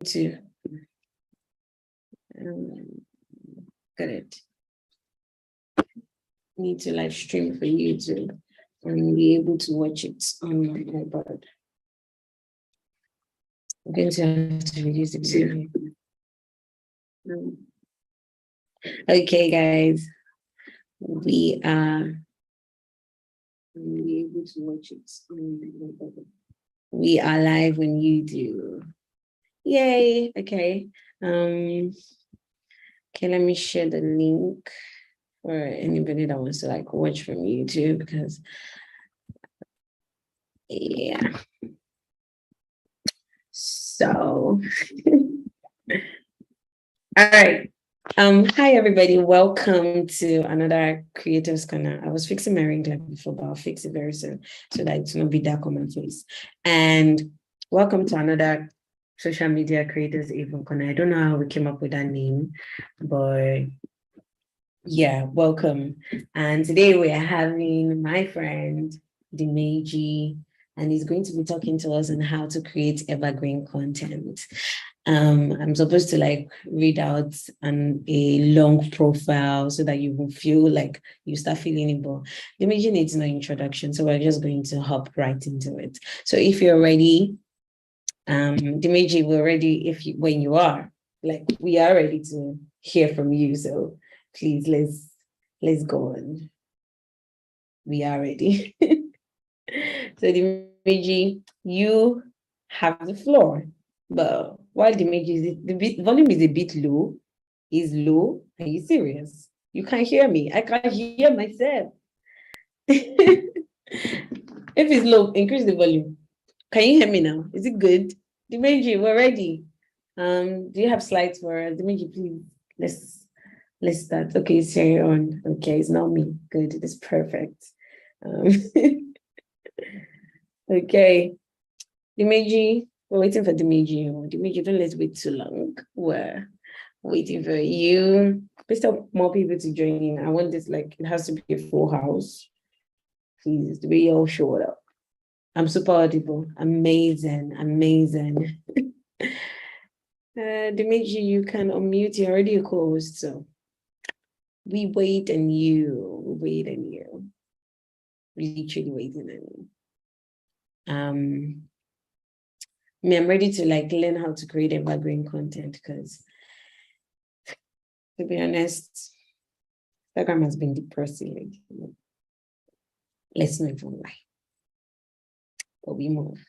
to got it. Need to live stream for you to be able to watch it on my iPad. I'm going to have to reduce the video. Okay, guys, we are able to watch it on my iPad. We are live when you do. Yay! Okay. Okay, let me share the link for anybody that wants to like watch from YouTube, because yeah. So all right. Hi everybody, welcome to another Creators Corner. I was fixing my ring light before, but I'll fix it very soon so that it's not be dark on my face. And welcome to another Social Media Creators Avon Corner. I don't know how we came up with that name, but yeah, welcome. And today we are having my friend Dimeji, and he's going to be talking to us on how to create evergreen content. I'm supposed to like read out a long profile so that you will feel like you start feeling it, but Dimeji needs no introduction, so we're just going to hop right into it. So if you're ready, Dimeji, we're ready. When you are, like, we are ready to hear from you. So please, let's go on. We are ready. So Dimeji, you have the floor. But while the volume is a bit low, are you serious? You can't hear me. I can't hear myself. If it's low, increase the volume. Can you hear me now? Is it good? Dimeji, we're ready. Do you have slides for us? Dimeji, please. Let's start. Okay, it's here on. Okay, it's not me. Good, it's perfect. Okay. Dimeji, we're waiting for Dimeji. Dimeji, don't let's wait too long. We're waiting for you. Please tell more people to join in. I want this, like, it has to be a full house. Please, the way you all showed up. I'm super audible. Amazing. Dimeji, you can unmute. You're already a co-host, so we wait on you. Literally waiting on you. I'm ready to like learn how to create evergreen content, because to be honest, Instagram has been depressing. Like, let's not even lie. But we move.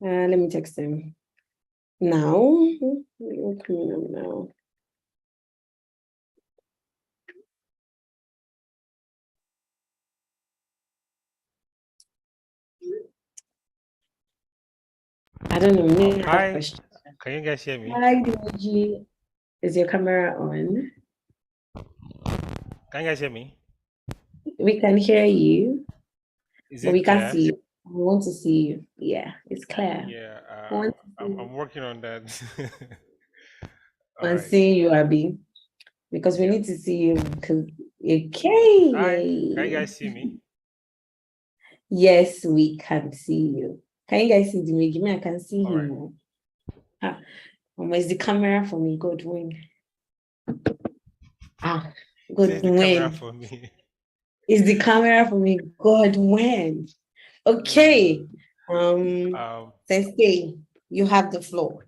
Let me text him now. Coming up now. I don't know. Hi, can you guys hear me? Hi, Dimeji. Is your camera on? Can you guys hear me? We can hear you, Is but it we can't clear? see you. We want to see you. Yeah, it's clear. Yeah, I'm working on that. All I'm right. seeing you, Abby, because we need to see you. Because okay. Hi, can you guys see me? Yes, we can see you. Can you guys see Dimeji? I can see All him. Right. Where's the camera for me? God win. God the camera win. for me. Is the camera for me? God win. Okay. Sensei, you have the floor.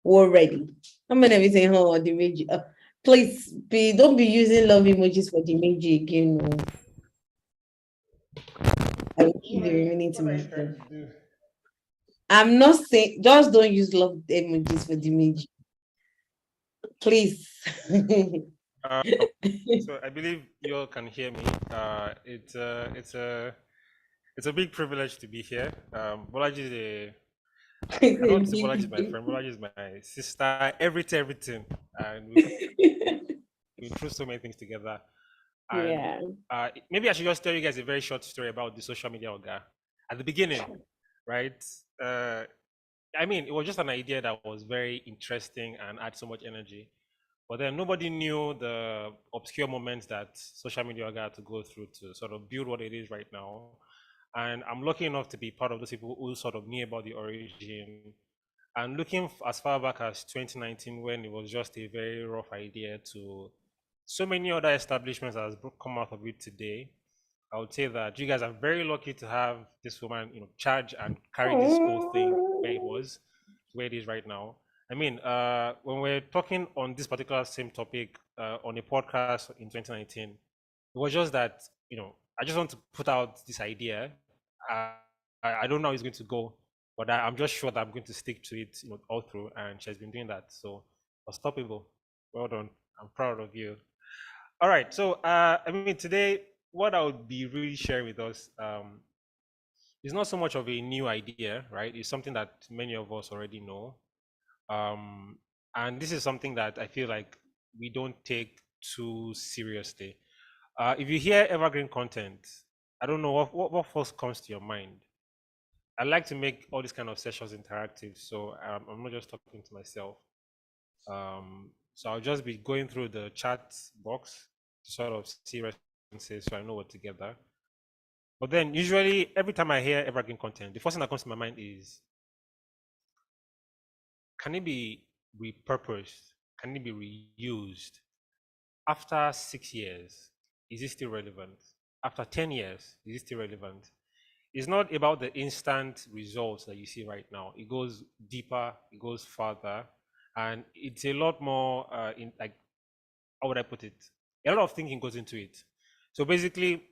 We're ready. I'm gonna be saying, oh, Dimeji. Please don't be using love emojis for Dimeji again. No. I will keep the remaining to myself. I'm not saying just don't use love emojis for Dimeji. Please. So I believe you all can hear me. It's a big privilege to be here. Bolaji is I don't want to say Bolaji is my friend. Bolaji is my sister. Everything, and we've been through so many things together. And Yeah. Maybe I should just tell you guys a very short story about the social media Oga. At the beginning, right? I mean, it was just an idea that was very interesting and had so much energy. But then nobody knew the obscure moments that social media Oga had to go through to sort of build what it is right now. And I'm lucky enough to be part of those people who sort of knew about the origin. And looking as far back as 2019, when it was just a very rough idea, to so many other establishments that has come out of it today, I would say that you guys are very lucky to have this woman, charge and carry this whole thing where it was, where it is right now. I mean, when we're talking on this particular same topic on a podcast in 2019, it was just that, I just want to put out this idea. I don't know how it's going to go, but I'm just sure that I'm going to stick to it, all through. And she's been doing that. So unstoppable. Well done. I'm proud of you. All right. So, I mean, today, what I would be really sharing with us is not so much of a new idea, right? It's something that many of us already know. And this is something that I feel like we don't take too seriously. If you hear evergreen content, I don't know what first comes to your mind. I like to make all these kind of sessions interactive, so I'm not just talking to myself. So I'll just be going through the chat box to sort of see references, so I know what to gather. But then usually every time I hear evergreen content, the first thing that comes to my mind is, can it be repurposed? Can it be reused? After 6 years, is it still relevant? After 10 years, is it still relevant? It's not about the instant results that you see right now. It goes deeper, it goes further, and it's a lot more how would I put it? A lot of thinking goes into it. So basically,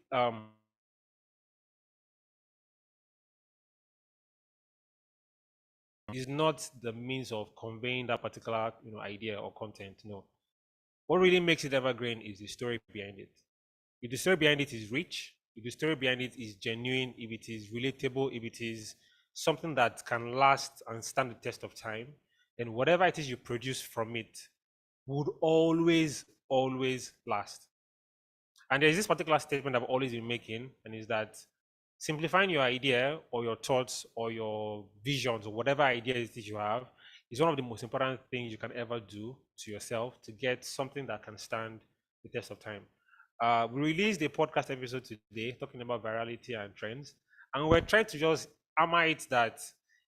is not the means of conveying that particular idea or content. No, what really makes it evergreen is the story behind it. If the story behind it is rich, if the story behind it is genuine, if it is relatable, if it is something that can last and stand the test of time, then whatever it is you produce from it would always, always last. And there's this particular statement I've always been making, and is that simplifying your idea or your thoughts or your visions or whatever ideas that you have is one of the most important things you can ever do to yourself to get something that can stand the test of time. We released a podcast episode today talking about virality and trends, and we're trying to just hammer it that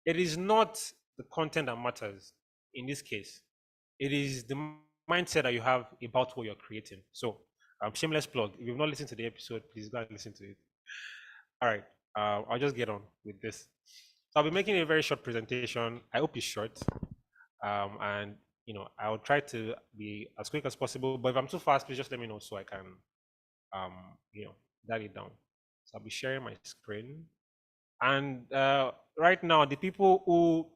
it is not the content that matters in this case. It is the mindset that you have about what you're creating. So, shameless plug. If you've not listened to the episode, please go and listen to it. All right, I'll just get on with this. So I'll be making a very short presentation. I hope it's short, and I'll try to be as quick as possible. But if I'm too fast, please just let me know so I can, um, dial it down. So I'll be sharing my screen, and right now, the people who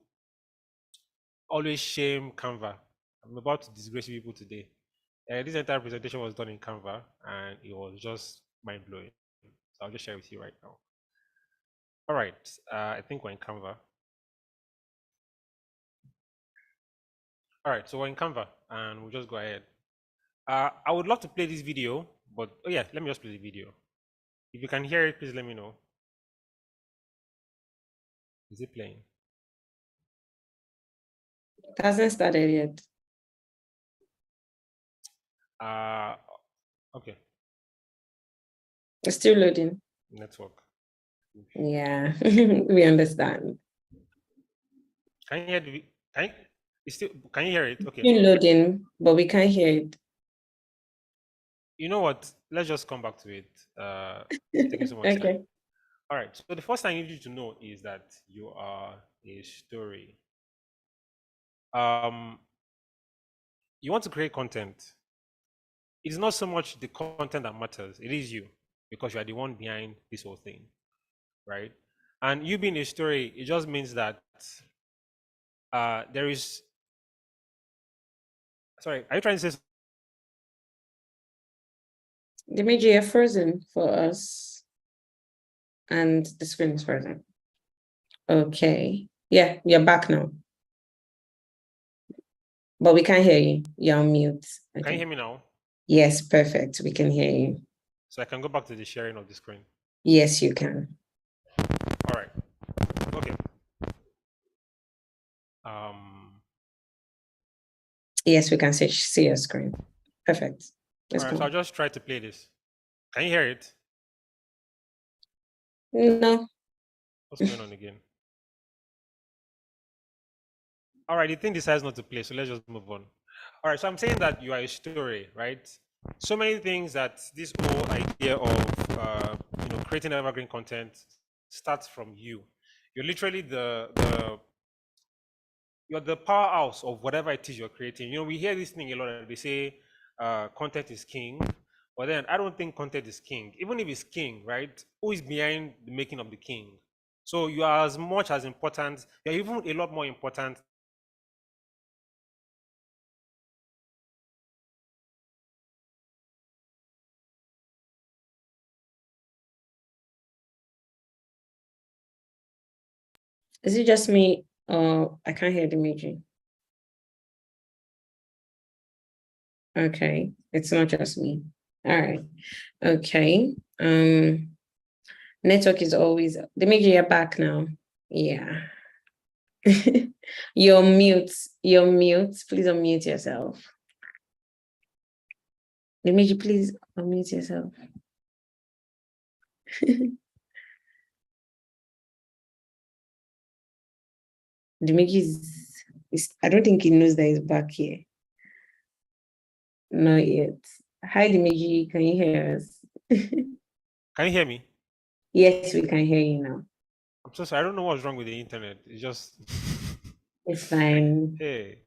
always shame Canva, I'm about to disgrace people today. This entire presentation was done in Canva, and it was just mind blowing. So I'll just share with you right now. All right, I think we're in Canva. All right, so we're in Canva, and we'll just go ahead. I would love to play this video, but oh yeah, let me just play the video. If you can hear it, please let me know. Is it playing? It hasn't started yet. Okay. It's still loading. Network. Yeah, we understand. Can you hear the? Can you hear it? Okay. Still loading, but we can't hear it. You know what? Let's just come back to it. It's taking so much Okay. time. All right. So the first thing I need you to know is that you are a story. You want to create content. It's not so much the content that matters. It is you, because you are the one behind this whole thing, right? And you being a story, it just means that there is. Sorry, are you trying to say? Dimeji, you're frozen for us, and the screen is frozen. Okay. Yeah, you're back now. But we can't hear you. You're on mute. Okay. Can you hear me now? Yes, perfect. We can hear you. So I can go back to the sharing of the screen. Yes, you can. All right. Okay. Yes, we can see your screen. Perfect. Let's All right. go. So I'll just try to play this. Can you hear it? No. What's going on again? All right, the thing decides not to play, so let's just move on. All right, so I'm saying that you are a story, right? So many things that this whole idea of creating evergreen content starts from you. You're literally you're the powerhouse of whatever it is you're creating. We hear this thing a lot. They say content is king, but then I don't think content is king. Even if it's king, right? Who is behind the making of the king? So you are as much as important. You're even a lot more important. Is it just me? I can't hear Dimeji. Okay, it's not just me. All right. Okay. Network is always Dimeji, you're back now. Yeah. You're mute. You're mute. Please unmute yourself. Dimeji, please unmute yourself. Dimeji is, I don't think he knows that he's back here. Not yet. Hi, Dimeji. Can you hear us? Can you hear me? Yes, we can hear you now. I'm so sorry. I don't know what's wrong with the internet. It's just It's fine. hey.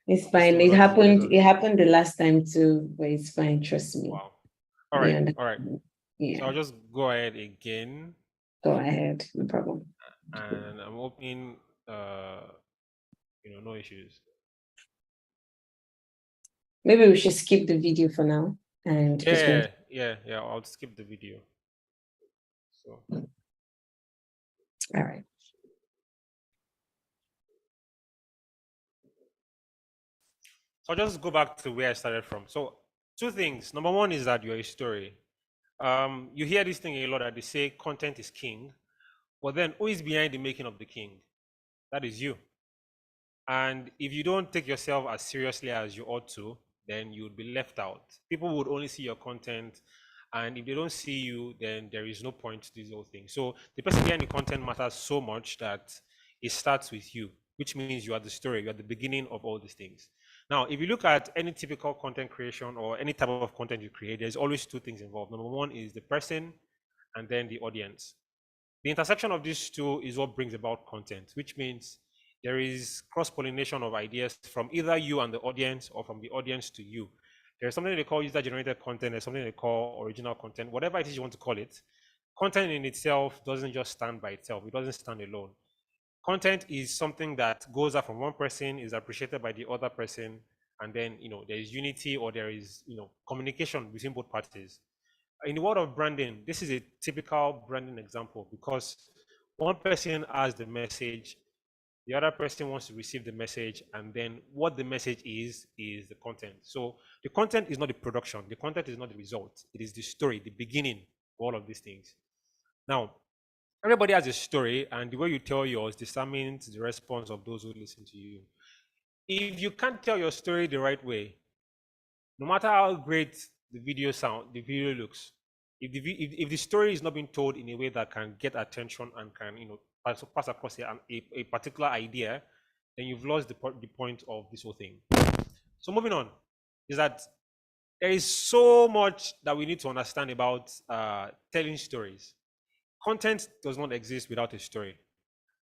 It's fine. It happened. It happened the last time too, but it's fine. Trust me. Wow. All right. All right. Yeah. So I'll just go ahead again. Go ahead. No problem. And I'm hoping no issues. Maybe we should skip the video for now and just wait. Yeah. I'll skip the video. So all right. So I'll just go back to where I started from. So two things. Number one is that you're a story. You hear this thing a lot that they say content is king, but then who is behind the making of the king? That is you. And if you don't take yourself as seriously as you ought to, then you would be left out. People would only see your content, and if they don't see you, then there is no point to this whole thing. So the person behind the content matters so much that it starts with you, which means you are the story, you are the beginning of all these things. Now, if you look at any typical content creation or any type of content you create, there's always two things involved. Number one is the person, and then the audience. The intersection of these two is what brings about content, which means there is cross-pollination of ideas from either you and the audience or from the audience to you. There's something they call user-generated content, there's something they call original content, whatever it is you want to call it. Content in itself doesn't just stand by itself, it doesn't stand alone. Content is something that goes out from one person, is appreciated by the other person, and then there is unity, or there is communication between both parties. In the world of branding, this is a typical branding example, because one person has the message, the other person wants to receive the message, and then what the message is the content. So the content is not the production, the content is not the result, it is the story, the beginning of all of these things. Now, everybody has a story, and the way you tell yours determines the response of those who listen to you. If you can't tell your story the right way, no matter how great the video looks, if the story is not being told in a way that can get attention and can pass across a particular idea, then you've lost the point of this whole thing. So moving on, is that there is so much that we need to understand about telling stories. Content does not exist without a story.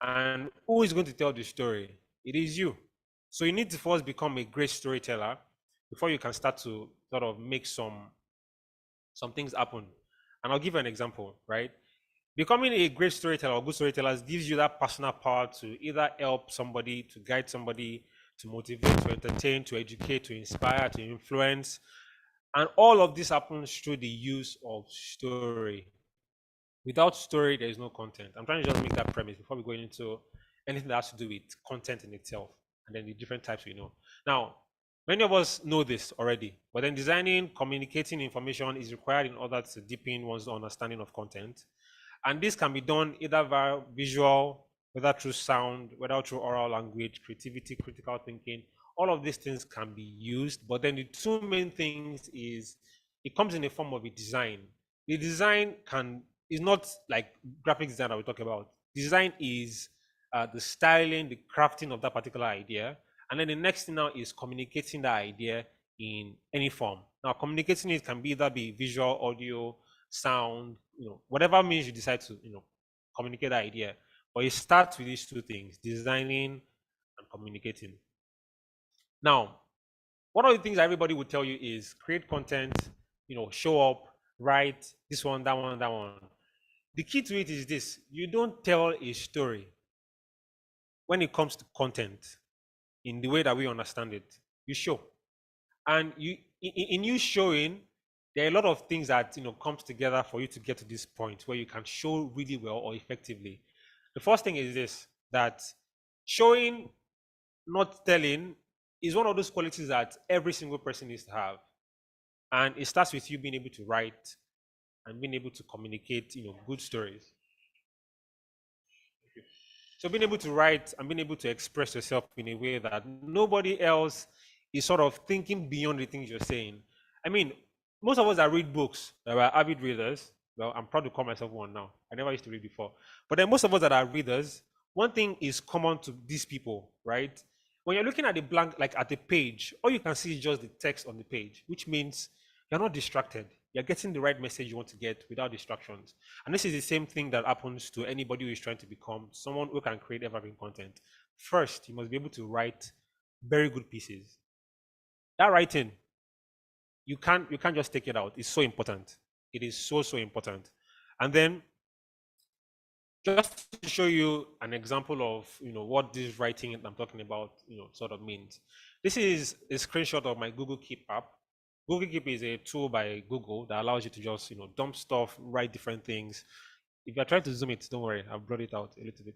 And who is going to tell the story? It is you. So you need to first become a great storyteller before you can start to sort of make some things happen. And I'll give you an example, right? Becoming a great storyteller or good storyteller gives you that personal power to either help somebody, to guide somebody, to motivate, to entertain, to educate, to inspire, to influence. And all of this happens through the use of story. Without story, there is no content. I'm trying to just make that premise before we go into anything that has to do with content in itself, and then the different types we know. Now, many of us know this already, but then designing, communicating information is required in order to deepen one's understanding of content. And this can be done either via visual, whether through sound, whether through oral language, creativity, critical thinking. All of these things can be used, but then the two main things is it comes in the form of a design. The design can is not like graphic design that we talk about. Design is the styling, the crafting of that particular idea. And then the next thing now is communicating that idea in any form. Now, communicating it can be either be visual, audio, sound, whatever means you decide to, communicate that idea. But it starts with these two things, designing and communicating. Now, one of the things everybody would tell you is create content, show up, write this one, that one, that one. The key to it is this: you don't tell a story when it comes to content in the way that we understand it. You show. And in you showing, there are a lot of things that comes together for you to get to this point where you can show really well or effectively. The first thing is this: that showing, not telling, is one of those qualities that every single person needs to have. And it starts with you being able to write and being able to communicate, good stories. So being able to write and being able to express yourself in a way that nobody else is sort of thinking beyond the things you're saying. I mean, most of us that read books, that are avid readers, well, I'm proud to call myself one now. I never used to read before. But then most of us that are readers, one thing is common to these people, right? When you're looking at the blank, like at the page, all you can see is just the text on the page, which means you're not distracted. You're getting the right message you want to get without distractions. And this is the same thing that happens to anybody who is trying to become someone who can create evergreen content. First, you must be able to write very good pieces. That writing, you can't just take it out. It's so important. It is so important. And then just to show you an example of what this writing I'm talking about sort of means. This is a screenshot of my Google Keep app. Google Keep is a tool by Google that allows you to just dump stuff, write different things. If you're trying to zoom it, don't worry, I've brought it out a little bit.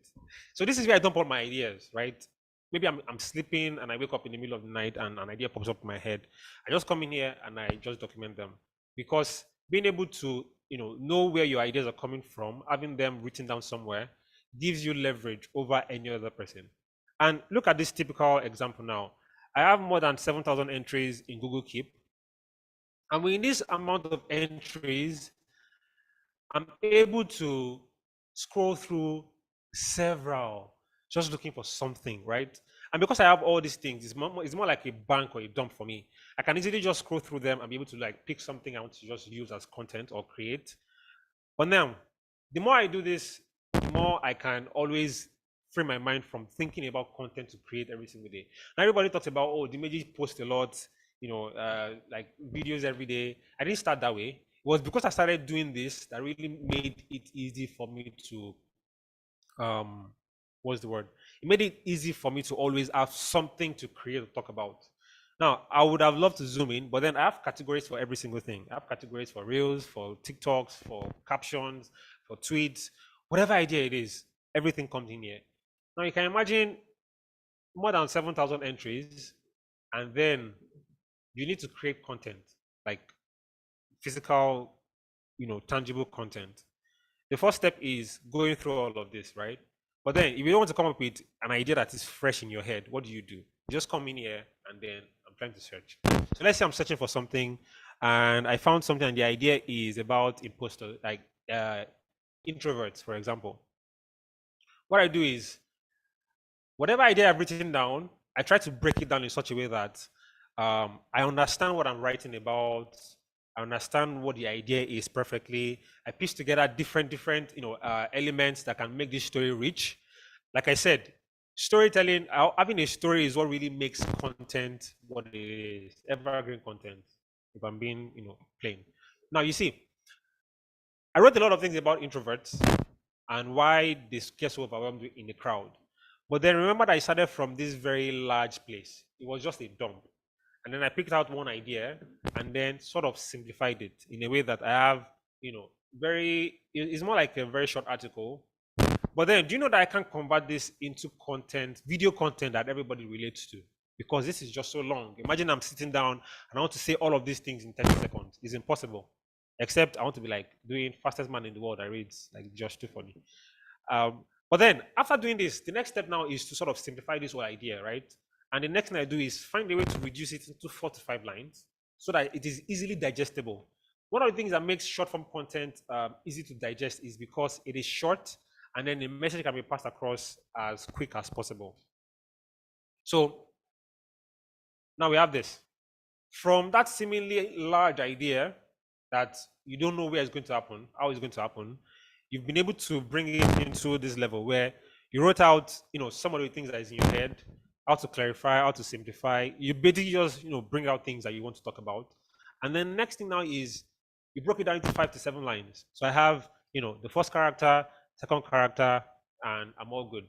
So this is where I dump all my ideas, right? Maybe I'm sleeping and I wake up in the middle of the night and an idea pops up in my head. I just come in here and I just document them, because being able to know where your ideas are coming from, having them written down somewhere, gives you leverage over any other person. And look at this typical example now. I have more than 7,000 entries in Google Keep. And with this amount of entries, I'm able to scroll through several, just looking for something, right? And because I have all these things, it's more like a bank or a dump for me. I can easily just scroll through them and be able to like pick something I want to just use as content or create. But now, the more I do this, the more I can always free my mind from thinking about content to create every single day. Now everybody talks about, oh, Dimeji posts a lot, like videos every day. I didn't start that way. It was because I started doing this that really made it easy for me to what's the word? It made it easy for me to always have something to create or talk about. Now, I would have loved to zoom in, but then I have categories for every single thing. I have categories for Reels, for TikToks, for captions, for tweets, whatever idea it is, everything comes in here. Now, you can imagine more than 7,000 entries, and then you need to create content, like physical, tangible content. The first step is going through all of this, right? But then if you don't want to come up with an idea that is fresh in your head, what do? You just come in here and then I'm trying to search. So let's say I'm searching for something and I found something, and the idea is about imposter, like introverts, for example. What I do is, whatever idea I've written down, I try to break it down in such a way that I understand what I'm writing about. I understand what the idea is perfectly. I piece together different elements that can make this story rich. Like I said, storytelling, having a story is what really makes content what it is, evergreen content, if I'm being plain. Now, you see, I wrote a lot of things about introverts and why they get so overwhelmed in the crowd. But then remember that I started from this very large place. It was just a dump. And then I picked out one idea and then sort of simplified it in a way that I have, it's more like a very short article. But then, do you know that I can convert this into content, video content that everybody relates to? Because this is just so long. Imagine I'm sitting down and I want to say all of these things in 30 seconds. It's impossible. Except I want to be like doing fastest man in the world. I read like just too funny. But then after doing this, the next step now is to sort of simplify this whole idea, right? And the next thing I do is find a way to reduce it into 4 to 5 lines so that it is easily digestible. One of the things that makes short form content easy to digest is because it is short, and then the message can be passed across as quick as possible. So now we have this. From that seemingly large idea that you don't know where it's going to happen, how it's going to happen, you've been able to bring it into this level where you wrote out, some of the things that is in your head, how to clarify, how to simplify. You basically just, bring out things that you want to talk about. And then next thing now is you broke it down into 5 to 7 lines. So I have, the first character, second character, and I'm all good.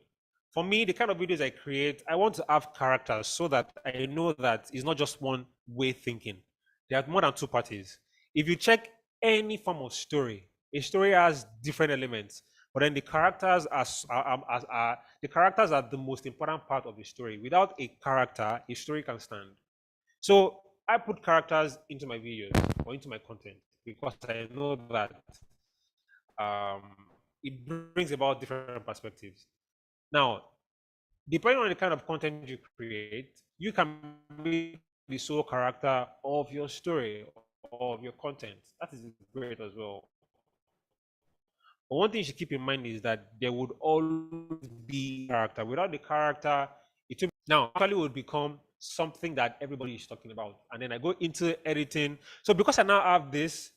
For me, the kind of videos I create, I want to have characters so that I know that it's not just one way thinking. There are more than two parties. If you check any form of story, a story has different elements, but then the characters the characters are the most important part of the story. Without a character, a story can stand. So I put characters into my videos or into my content because I know that um, it brings about different perspectives. Now, depending on the kind of content you create, you can be the sole character of your story or of your content. That is great as well. But one thing you should keep in mind is that there would always be character. Without the character, it will now actually would become something that everybody is talking about. And then I go into editing. So because I now have this,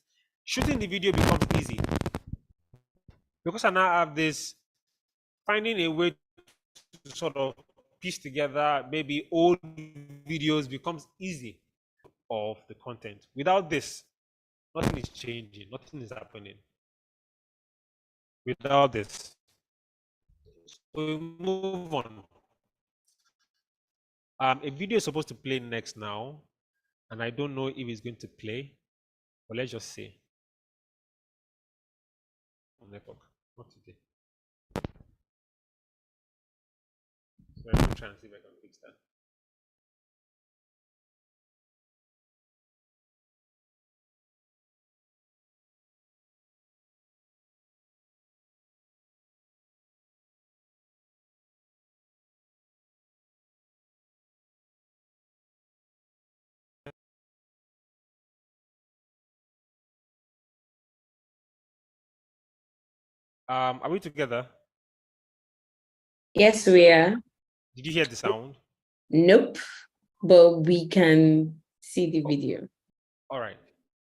shooting the video becomes easy. Because I now have this, finding a way to sort of piece together maybe old videos becomes easy of the content. Without this, nothing is changing, nothing is happening. Without this. So we move on. A video is supposed to play next now, and I don't know if it's going to play, but let's just see. Network, not today. So I'm going to try and see if I can fix that. Are we together? Yes, we are. Did you hear the sound? Nope, but we can see the video. All right.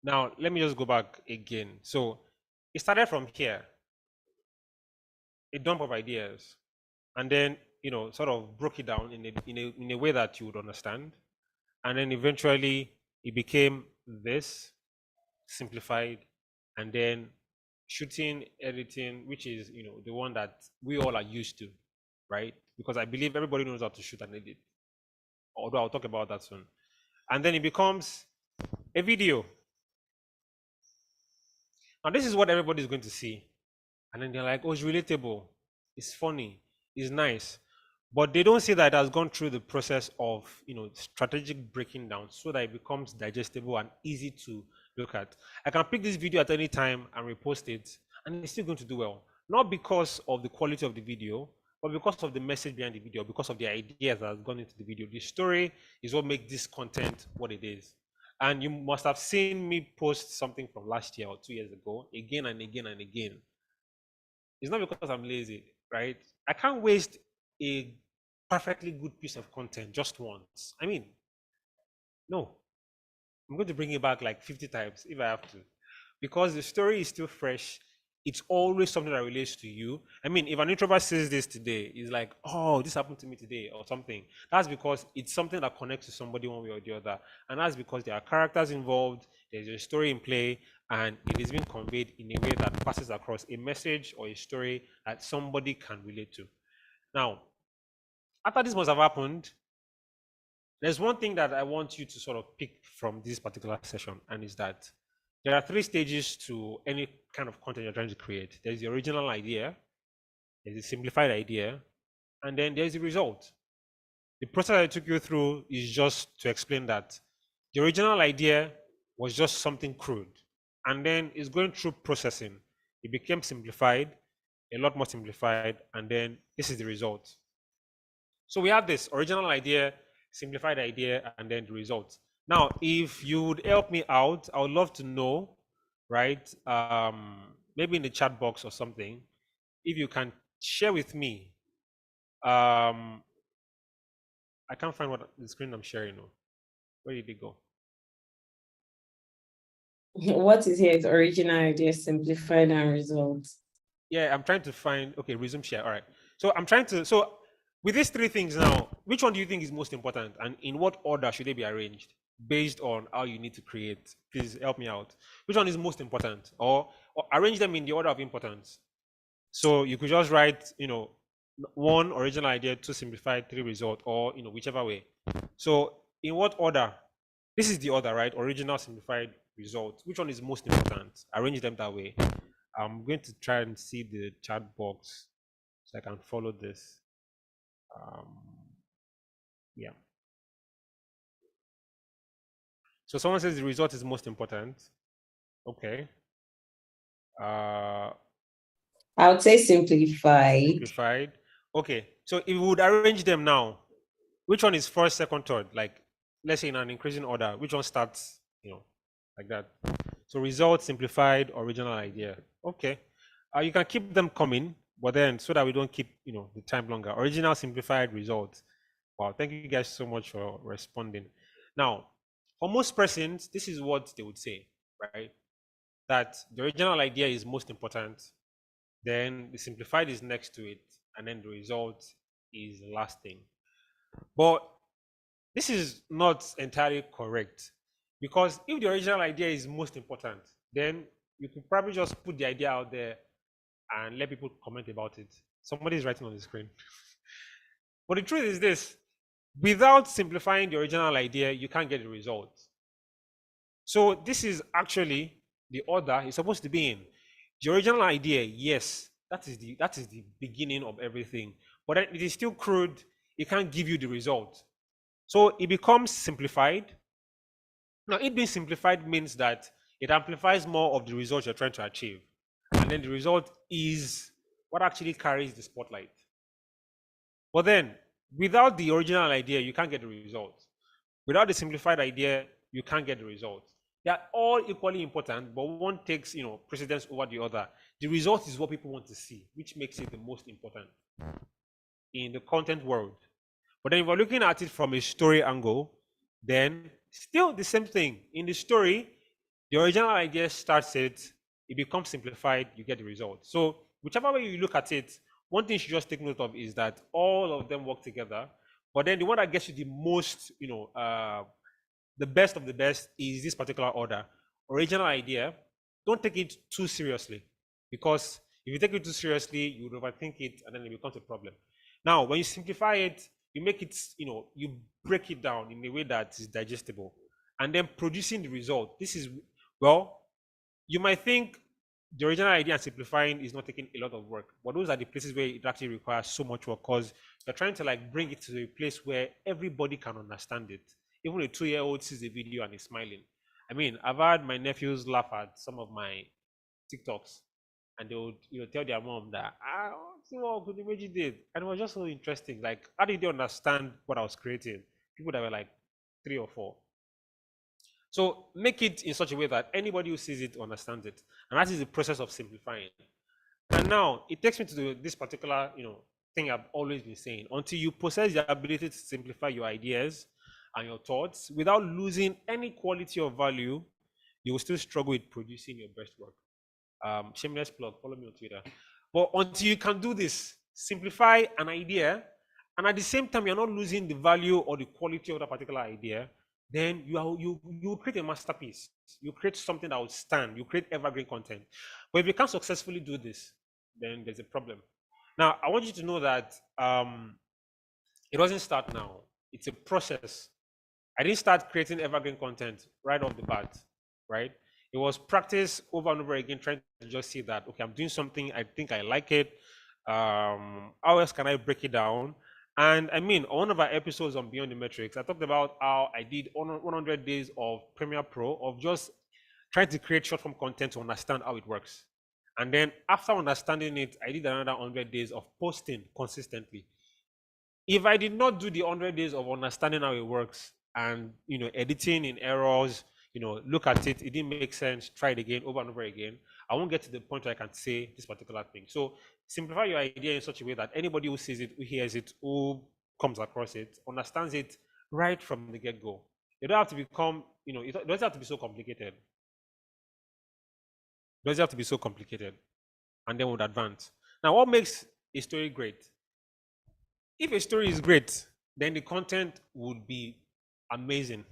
Now, let me just go back again. So it started from here, a dump of ideas, and then, sort of broke it down in a way that you would understand. And then eventually it became this simplified, and then shooting, editing, which is, the one that we all are used to, right? Because I believe everybody knows how to shoot and edit, although I'll talk about that soon. And then it becomes a video. Now this is what everybody's going to see, and then they're like, oh, it's relatable, it's funny, it's nice, but they don't see that it has gone through the process of, strategic breaking down so that it becomes digestible and easy to look at. I can pick this video at any time and repost it, and it's still going to do well, not because of the quality of the video, but because of the message behind the video, because of the ideas that has gone into the video. The story is what makes this content what it is. And you must have seen me post something from last year or 2 years ago again and again and again. It's not because I'm lazy, right? I can't waste a perfectly good piece of content just once. I mean, no. I'm going to bring it back like 50 times if I have to. Because the story is still fresh. It's always something that relates to you. I mean, if an introvert says this today, it's like, oh, this happened to me today or something. That's because it's something that connects to somebody one way or the other. And that's because there are characters involved, there's a story in play, and it is being conveyed in a way that passes across a message or a story that somebody can relate to. Now, after this must have happened, there's one thing that I want you to sort of pick from this particular session, and is that there are 3 stages to any kind of content you're trying to create. There's the original idea, there's the simplified idea, and then there's the result. The process I took you through is just to explain that the original idea was just something crude, and then it's going through processing. It became simplified, a lot more simplified, and then this is the result. So we have this original idea, simplified idea, and then the results. Now, if you would help me out, I would love to know right? Maybe in the chat box or something, if you can share with me. I can't find what the screen I'm sharing now. Where did it go? What is here is original idea simplified and results. Yeah, I'm trying to find. Okay, resume share. All right. So I'm trying to. So with these three things now, which one do you think is most important, and in what order should they be arranged based on how you need to create? Please help me out. Which one is most important, or arrange them in the order of importance? So you could just write, one original idea, two simplified, three result, or whichever way. So in what order? This is the order, right? Original, simplified, result. Which one is most important? Arrange them that way. I'm going to try and see the chat box so I can follow this. Yeah. So someone says the result is most important. Okay. I would say simplified. Simplified. Okay. So if we would arrange them now, which one is first, second, third? Like, let's say in an increasing order, which one starts, like that? So result, simplified, original idea. Okay. You can keep them coming, but then so that we don't keep, the time longer. Original, simplified, result. Wow. Thank you guys so much for responding. Now, for most persons, this is what they would say, right? That the original idea is most important. Then the simplified is next to it. And then the result is the last thing. But this is not entirely correct, because if the original idea is most important, then you could probably just put the idea out there and let people comment about it. Somebody is writing on the screen. But the truth is this: without simplifying the original idea, you can't get the result. So this is actually the order it's supposed to be in. The original idea, yes, that is the beginning of everything. But then it is still crude. It can't give you the result. So it becomes simplified. Now, it being simplified means that it amplifies more of the results you're trying to achieve. And then the result is what actually carries the spotlight. But then, without the original idea, you can't get the result. Without the simplified idea, you can't get the result. They are all equally important, but one takes, precedence over the other. The result is what people want to see, which makes it the most important in the content world. But then if we're looking at it from a story angle, then still the same thing. In the story, the original idea starts it becomes simplified, you get the result. So whichever way you look at it, one thing you should just take note of is that all of them work together. But then the one that gets you the most, the best of the best is this particular order. Original idea, don't take it too seriously, because if you take it too seriously, you would overthink it and then it becomes a problem. Now, when you simplify it, you make it, you break it down in a way that is digestible, and then producing the result. This is, well, you might think the original idea and simplifying is not taking a lot of work, but those are the places where it actually requires so much work, because you're trying to like bring it to a place where everybody can understand it. Even a 2-year-old sees the video and is smiling. I mean, I've had my nephews laugh at some of my TikToks, and they would tell their mom that see what Dimeji did, and it was just so interesting. Like, how did they understand what I was creating? People that were like 3 or 4. So make it in such a way that anybody who sees it understands it, and that is the process of simplifying. And now it takes me to this particular thing I've always been saying. Until you possess the ability to simplify your ideas and your thoughts without losing any quality or value, you will still struggle with producing your best work. Shameless plug, follow me on Twitter. But until you can do this, simplify an idea, and at the same time you're not losing the value or the quality of that particular idea, then you create a masterpiece. You create something that will stand. You create evergreen content. But if you can't successfully do this, then there's a problem. Now, I want you to know that it doesn't start now. It's a process. I didn't start creating evergreen content right off the bat, right? It was practice over and over again, trying to just see that, okay, I'm doing something, I think I like it. How else can I break it down? And I mean, on one of our episodes on Beyond the Metrics, I talked about how I did 100 days of Premiere Pro, of just trying to create short form content to understand how it works. And then after understanding it, I did another 100 days of posting consistently. If I did not do the 100 days of understanding how it works and editing in errors, look at it, it didn't make sense, try it again, over and over again, I won't get to the point where I can say this particular thing. So simplify your idea in such a way that anybody who sees it, who hears it, who comes across it, understands it right from the get-go. You don't have to become, it doesn't have to be so complicated. It doesn't have to be so complicated. And then would advance. Now, what makes a story great? If a story is great, then the content would be amazing.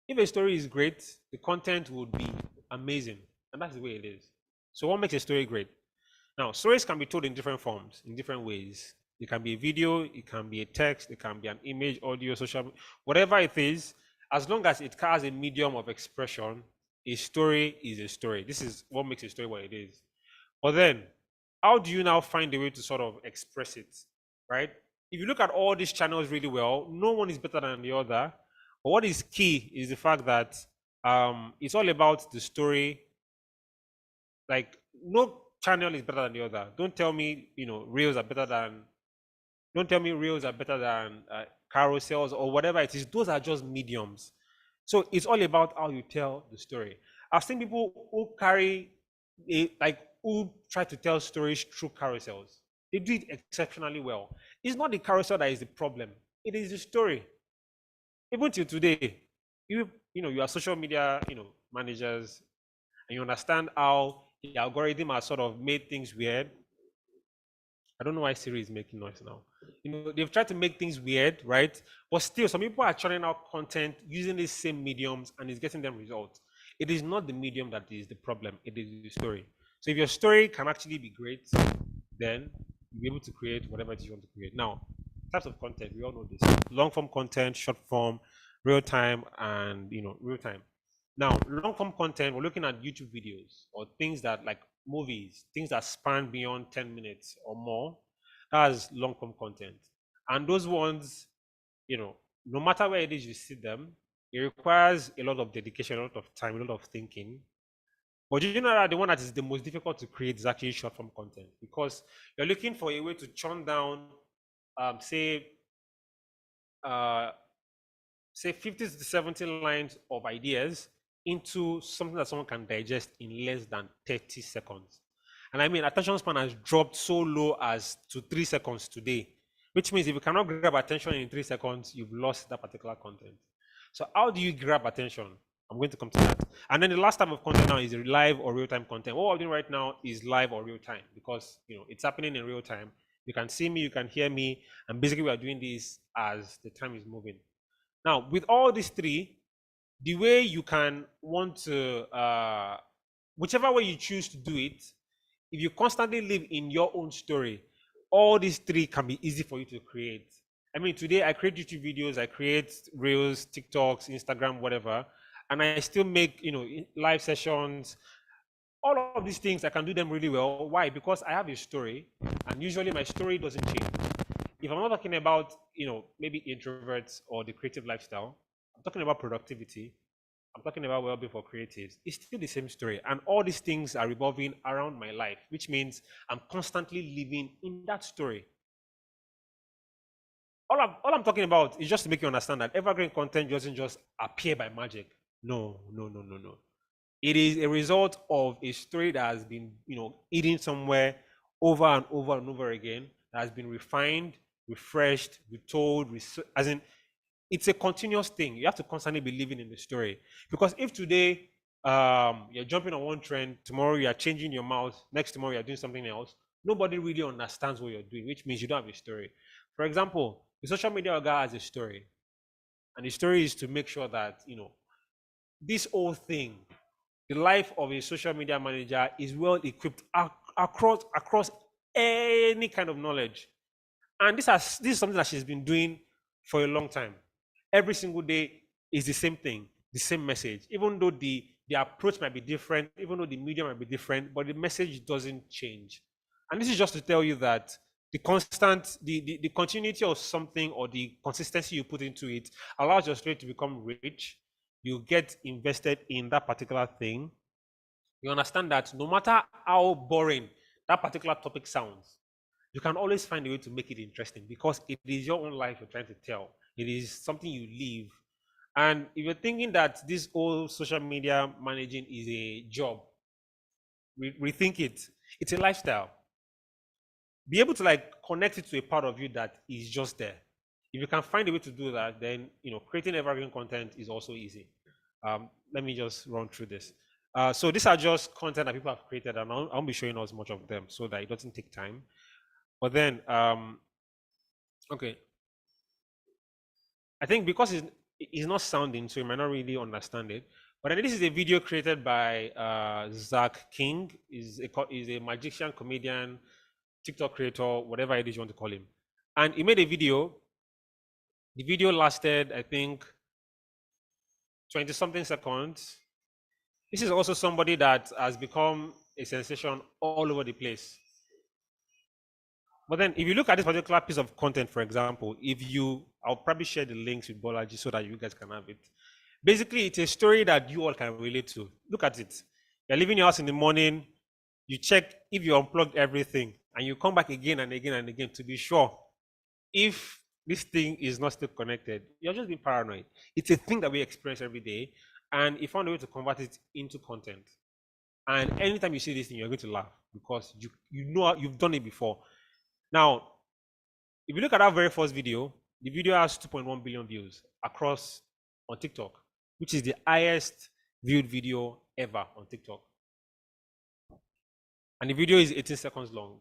If a story is great, the content would be amazing. And that's the way it is. So what makes a story great? Now, stories can be told in different forms, in different ways. It can be a video, it can be a text, it can be an image, audio, social, whatever it is, as long as it has a medium of expression, a story is a story. This is what makes a story what it is. But then, how do you now find a way to sort of express it, right? If you look at all these channels really well, no one is better than the other. But what is key is the fact that it's all about the story. Like, no channel is better than the other. Don't tell me, reels are better than. Don't tell me reels are better than carousels or whatever it is. Those are just mediums. So it's all about how you tell the story. I've seen people who who try to tell stories through carousels. They do it exceptionally well. It's not the carousel that is the problem. It is the story. Even till today, you are social media, managers, and you understand how the algorithm has sort of made things weird. I don't know why Siri is making noise now. They've tried to make things weird, right? But still, some people are churning out content using these same mediums and it's getting them results. It is not the medium that is the problem. It is the story. So if your story can actually be great, then you'll be able to create whatever it is you want to create. Now, types of content, we all know this. Long form content, short form, real time, and real time. Now, long form content, we're looking at YouTube videos or things that like movies, things that span beyond 10 minutes or more. That's long form content. And those ones, no matter where it is you see them, it requires a lot of dedication, a lot of time, a lot of thinking. But you know that the one that is the most difficult to create is actually short form content, because you're looking for a way to churn down, say, 50 to 70 lines of ideas into something that someone can digest in less than 30 seconds. And I mean, attention span has dropped so low as to 3 seconds today, which means if you cannot grab attention in 3 seconds, you've lost that particular content. So how do you grab attention? I'm going to come to that. And then the last type of content now is live or real-time content. What we're doing right now is live or real-time, because it's happening in real time. You can see me, you can hear me, and basically we are doing this as the time is moving. Now, with all these three, the way you can want to, whichever way you choose to do it, if you constantly live in your own story, all these three can be easy for you to create. I mean, today I create YouTube videos, I create Reels, TikToks, Instagram, whatever, and I still make, live sessions. All of these things, I can do them really well. Why? Because I have a story, and usually my story doesn't change. If I'm not talking about, maybe introverts or the creative lifestyle, I'm talking about productivity, I'm talking about well-being for creatives, it's still the same story. And all these things are revolving around my life, which means I'm constantly living in that story. All I'm talking about is just to make you understand that evergreen content doesn't just appear by magic. No. It is a result of a story that has been, hidden somewhere over and over and over again, that has been refined, refreshed, retold, as in, it's a continuous thing. You have to constantly be living in the story. Because if today you're jumping on one trend, tomorrow you are changing your mouth, next tomorrow you're doing something else, nobody really understands what you're doing, which means you don't have a story. For example, the social media guy has a story. And the story is to make sure that, this whole thing, the life of a social media manager is well equipped across any kind of knowledge. And this is something that she's been doing for a long time. Every single day is the same thing, the same message. Even though the approach might be different, even though the medium might be different, but the message doesn't change. And this is just to tell you that the continuity of something, or the consistency you put into it, allows your story to become rich. You get invested in that particular thing. You understand that no matter how boring that particular topic sounds, you can always find a way to make it interesting, because it is your own life you're trying to tell. It is something you live. And if you're thinking that this whole social media managing is a job, rethink it. It's a lifestyle. Be able to like connect it to a part of you that is just there. If you can find a way to do that, then creating evergreen content is also easy. Let me just run through this. So these are just content that people have created, and I'll be showing us much of them so that it doesn't take time. But then, okay, I think because it's not sounding, so you might not really understand it. But then this is a video created by Zach King. Is a magician, comedian, TikTok creator, whatever it is you want to call him. And he made a video. The video lasted, I think, 20 something seconds. This is also somebody that has become a sensation all over the place. But then if you look at this particular piece of content, for example, I'll probably share the links with Bolaji so that you guys can have it. Basically, it's a story that you all can relate to. Look at it. You're leaving your house in the morning, you check if you unplugged everything, and you come back again and again and again to be sure if this thing is not still connected. You're just being paranoid. It's a thing that we experience every day, and he found a way to convert it into content. And anytime you see this thing, you're going to laugh because you know you've done it before. Now, if you look at our very first video, the video has 2.1 billion views across on TikTok, which is the highest viewed video ever on TikTok. And the video is 18 seconds long.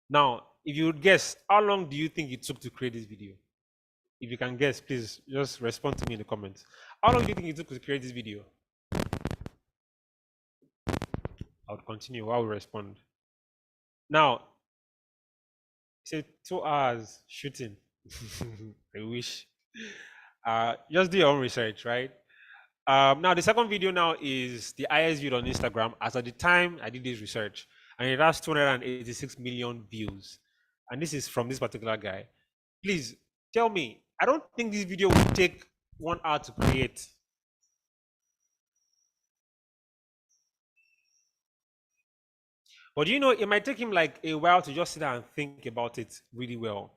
Now, if you would guess, how long do you think it took to create this video? If you can guess, please just respond to me in the comments. How long do you think it took to create this video? I would continue while we respond. Now, say 2 hours shooting. I wish. Just do your own research, right? Now the second video now is the highest viewed on Instagram as at the time I did this research, and it has 286 million views. And this is from this particular guy. Please tell me, I don't think this video will take 1 hour to create. But you know, it might take him like a while to just sit down and think about it really well.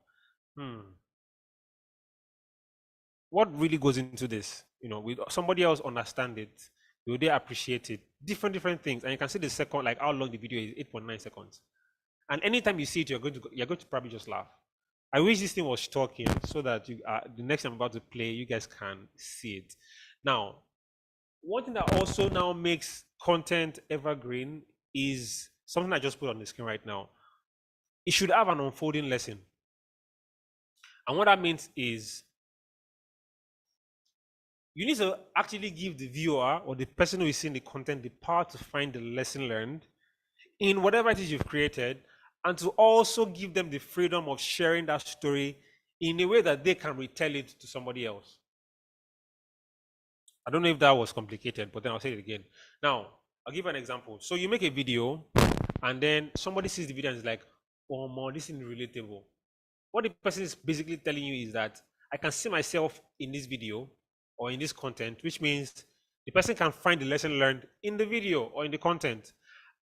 What really goes into this? Will somebody else understand it? Will they appreciate it? Different things. And you can see the second, like how long the video is, 8.9 seconds. And anytime you see it, you're going to probably just laugh. I wish this thing was talking so that the next time I'm about to play, you guys can see it. Now, one thing that also now makes content evergreen is something I just put on the screen right now. It should have an unfolding lesson. And what that means is you need to actually give the viewer or the person who is seeing the content the power to find the lesson learned in whatever it is you've created, and to also give them the freedom of sharing that story in a way that they can retell it to somebody else. I don't know if that was complicated, but then I'll say it again. Now, I'll give an example. So you make a video, and then somebody sees the video and is like, oh, man, this is relatable. What the person is basically telling you is that I can see myself in this video or in this content, which means the person can find the lesson learned in the video or in the content.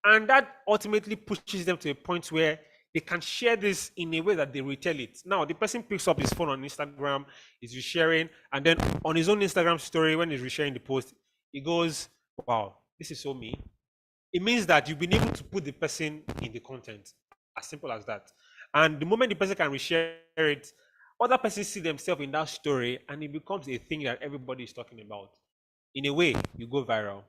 And that ultimately pushes them to a point where they can share this in a way that they retell it. Now, the person picks up his phone on Instagram, is resharing, and then on his own Instagram story, when he's resharing the post, he goes, wow, this is so me. It means that you've been able to put the person in the content. As simple as that. And the moment the person can reshare it, other persons see themselves in that story, and it becomes a thing that everybody is talking about. In a way, you go viral.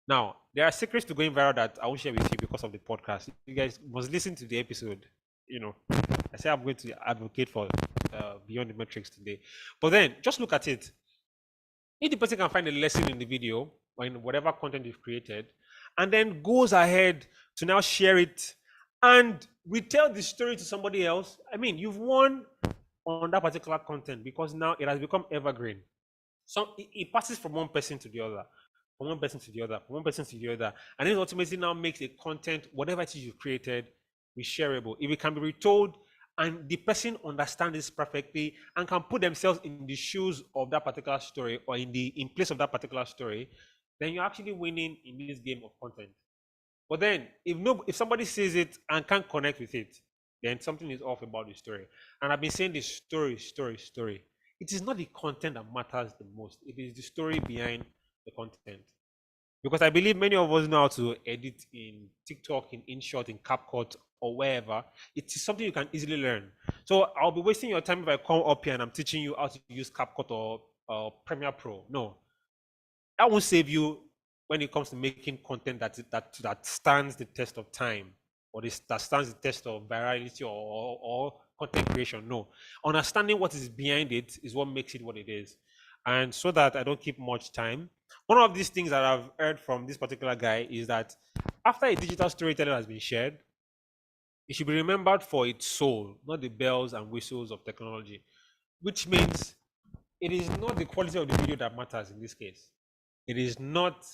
Now, there are secrets to going viral that I won't share with you because of the podcast. You guys must listen to the episode. I say I'm going to advocate for Beyond the Metrics today. But then, just look at it. If the person can find a lesson in the video or in whatever content you've created, and then goes ahead to now share it and retell the story to somebody else, I mean, you've won on that particular content because now it has become evergreen. So it passes from one person to the other, from one person to the other, from one person to the other, and it ultimately now makes the content, whatever it is you've created, be shareable. If it can be retold and the person understands this perfectly and can put themselves in the shoes of that particular story or in place of that particular story, then you're actually winning in this game of content. But then if somebody sees it and can't connect with it, then something is off about the story. And I've been saying this story. it is not the content that matters the most. It is the story behind the content. Because I believe many of us know how to edit in TikTok, in InShot, in CapCut, or wherever. It is something you can easily learn. So I'll be wasting your time if I come up here and I'm teaching you how to use CapCut or Premiere Pro. No, that won't save you when it comes to making content that stands the test of time, or that stands the test of virality or content creation. No, understanding what is behind it is what makes it what it is. And so that I don't keep much time, one of these things that I've heard from this particular guy is that after a digital storytelling has been shared, it should be remembered for its soul, not the bells and whistles of technology, which means it is not the quality of the video that matters in this case. It is not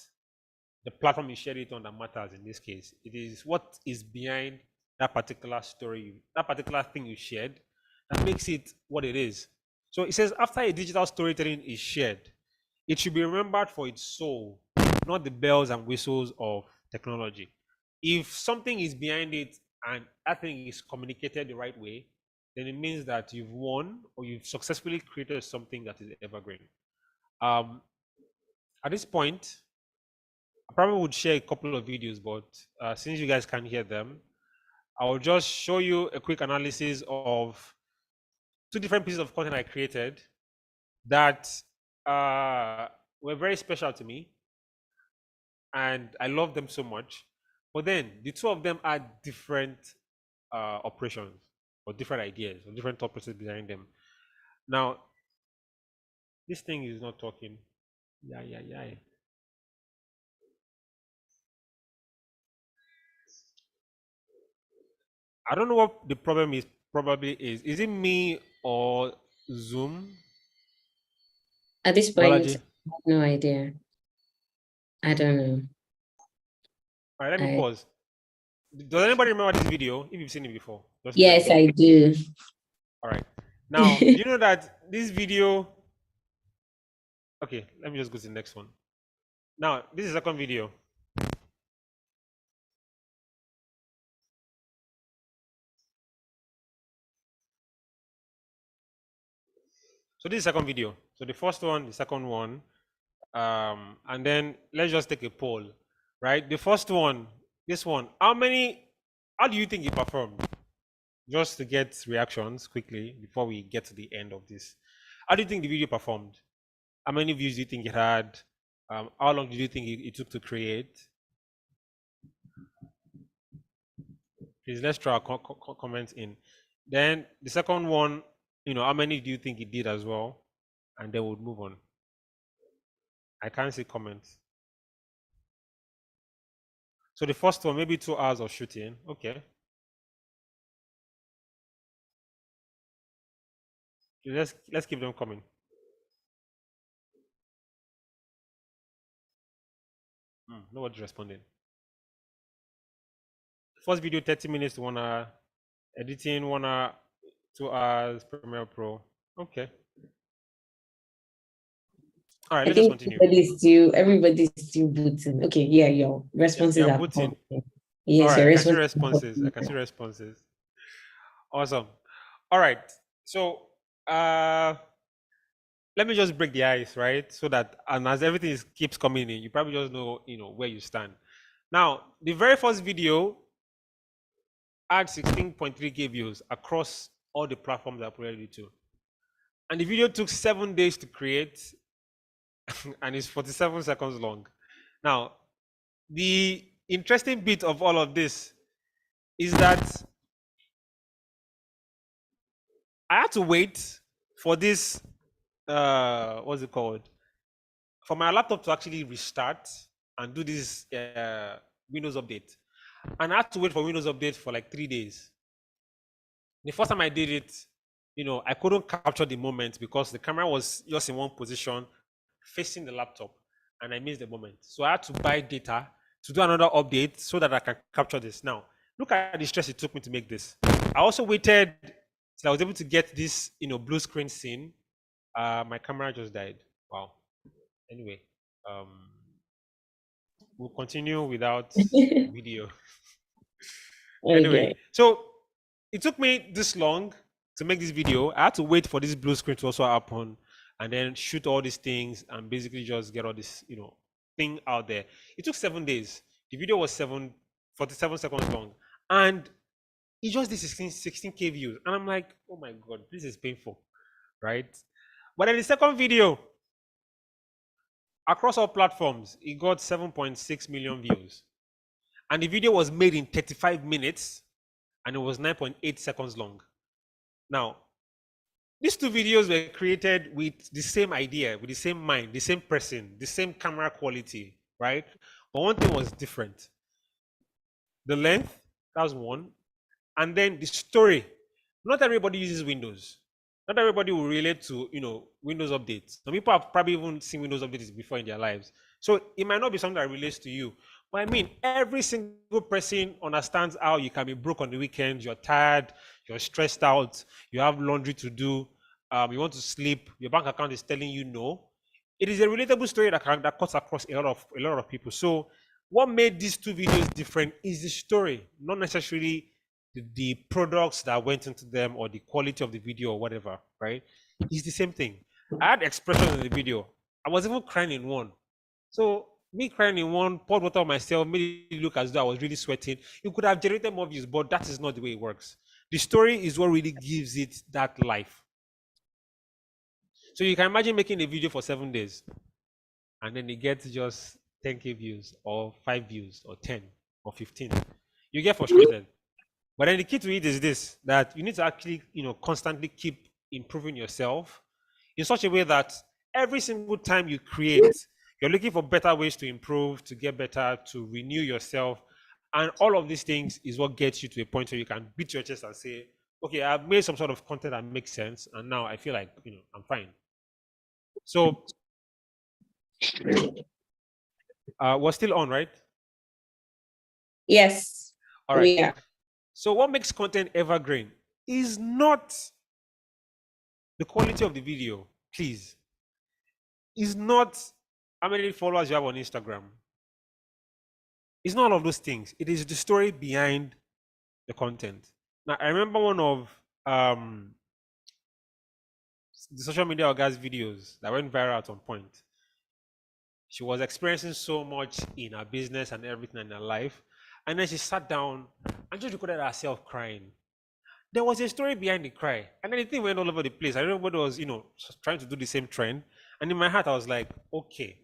the platform you share it on that matters in this case. It is what is behind that particular story, that particular thing you shared, that makes it what it is. So it says after a digital storytelling is shared, it should be remembered for its soul, not the bells and whistles of technology. If something is behind it and that thing is communicated the right way, then it means that you've won or you've successfully created something that is evergreen. At this point, I probably would share a couple of videos, but since you guys can't hear them, I will just show you a quick analysis of two different pieces of content I created that were very special to me, and I love them so much. But then the two of them are different operations or different ideas or different purposes behind them. Now, this thing is not talking. Yeah. I don't know what the problem is. Probably is. Is it me or Zoom? At this point, Bolaji. I have no idea. I don't know. All right, let me pause. Does anybody remember this video? If you've seen it before, just let me Yes, know. I do. All right. Now, do you know that this video? Okay, let me just go to the next one. Now, this is the second video. So this is the second video. So the first one, the second one, and then let's just take a poll, right? The first one, this one, how do you think it performed? Just to get reactions quickly before we get to the end of this. How do you think the video performed? How many views do you think it had? How long did you think it took to create? Please, let's try comments in. Then the second one, how many do you think it did as well? And then we'll move on. I can't see comments. So the first one, maybe 2 hours of shooting. Okay. Let's keep them coming. Nobody's responding. First video, 30 minutes to 1 hour. Editing 1 hour, 2 hours. Premiere Pro. Okay. All right, let's just continue. Everybody's still booting. Okay, yeah, your responses are booting. Yes, all right, your I can see responses. responses. I can see responses. Awesome. All right. So let me just break the ice, right? So that and as everything keeps coming in, you probably just know, where you stand. Now, the very first video had 16.3K views across all the platforms I uploaded it to. And the video took 7 days to create and it's 47 seconds long. Now, the interesting bit of all of this is that I had to wait for this, what's it called? For my laptop to actually restart and do this Windows update. And I had to wait for Windows update for like 3 days. The first time I did it, I couldn't capture the moment because the camera was just in one position facing the laptop and I missed the moment. So I had to buy data to do another update so that I can capture this. Now, look at the stress it took me to make this. I also waited till I was able to get this, blue screen scene. My camera just died. Wow. Anyway, we'll continue without video. Okay. Anyway, so it took me this long to make this video, I had to wait for this blue screen to also happen and then shoot all these things and basically just get all this, thing out there. It took 7 days. The video was 47 seconds long. And it just did 16K views. And I'm like, oh my God, this is painful, right? But then the second video, across all platforms, it got 7.6 million views. And the video was made in 35 minutes and it was 9.8 seconds long. Now, these two videos were created with the same idea, with the same mind, the same person, the same camera quality, right? But one thing was different. The length, that was one. And then the story. Not everybody uses Windows. Not everybody will relate to, Windows updates. Some people have probably even seen Windows updates before in their lives. So it might not be something that relates to you. But I mean, every single person understands how you can be broke on the weekends. You're tired, you're stressed out, you have laundry to do, you want to sleep, your bank account is telling you no. It is a relatable story that cuts across a lot of people. So what made these two videos different is the story, not necessarily the products that went into them or the quality of the video or whatever, right? It's the same thing. I had expressions in the video. I was even crying in one. So me crying in one, poured water on myself, made it look as though I was really sweating. You could have generated more views, but that is not the way it works. The story is what really gives it that life. So you can imagine making a video for 7 days and then it gets just 10K views or 5 views or 10 or 15. You get frustrated. But then the key to it is this, that you need to actually, constantly keep improving yourself in such a way that every single time you create, you're looking for better ways to improve, to get better, to renew yourself. And all of these things is what gets you to a point where you can beat your chest and say, okay, I've made some sort of content that makes sense. And now I feel like, I'm fine. So we're still on, right? Yes. All right. Yeah. So what makes content evergreen is not the quality of the video, please. Is not how many followers you have on Instagram. It's not all of those things. It is the story behind the content. Now, I remember one of the social media guys' videos that went viral at some point. She was experiencing so much in her business and everything in her life. And then she sat down and just recorded herself crying. There was a story behind the cry. And then the thing went all over the place. I don't know what was, trying to do the same trend. And in my heart, I was like, okay.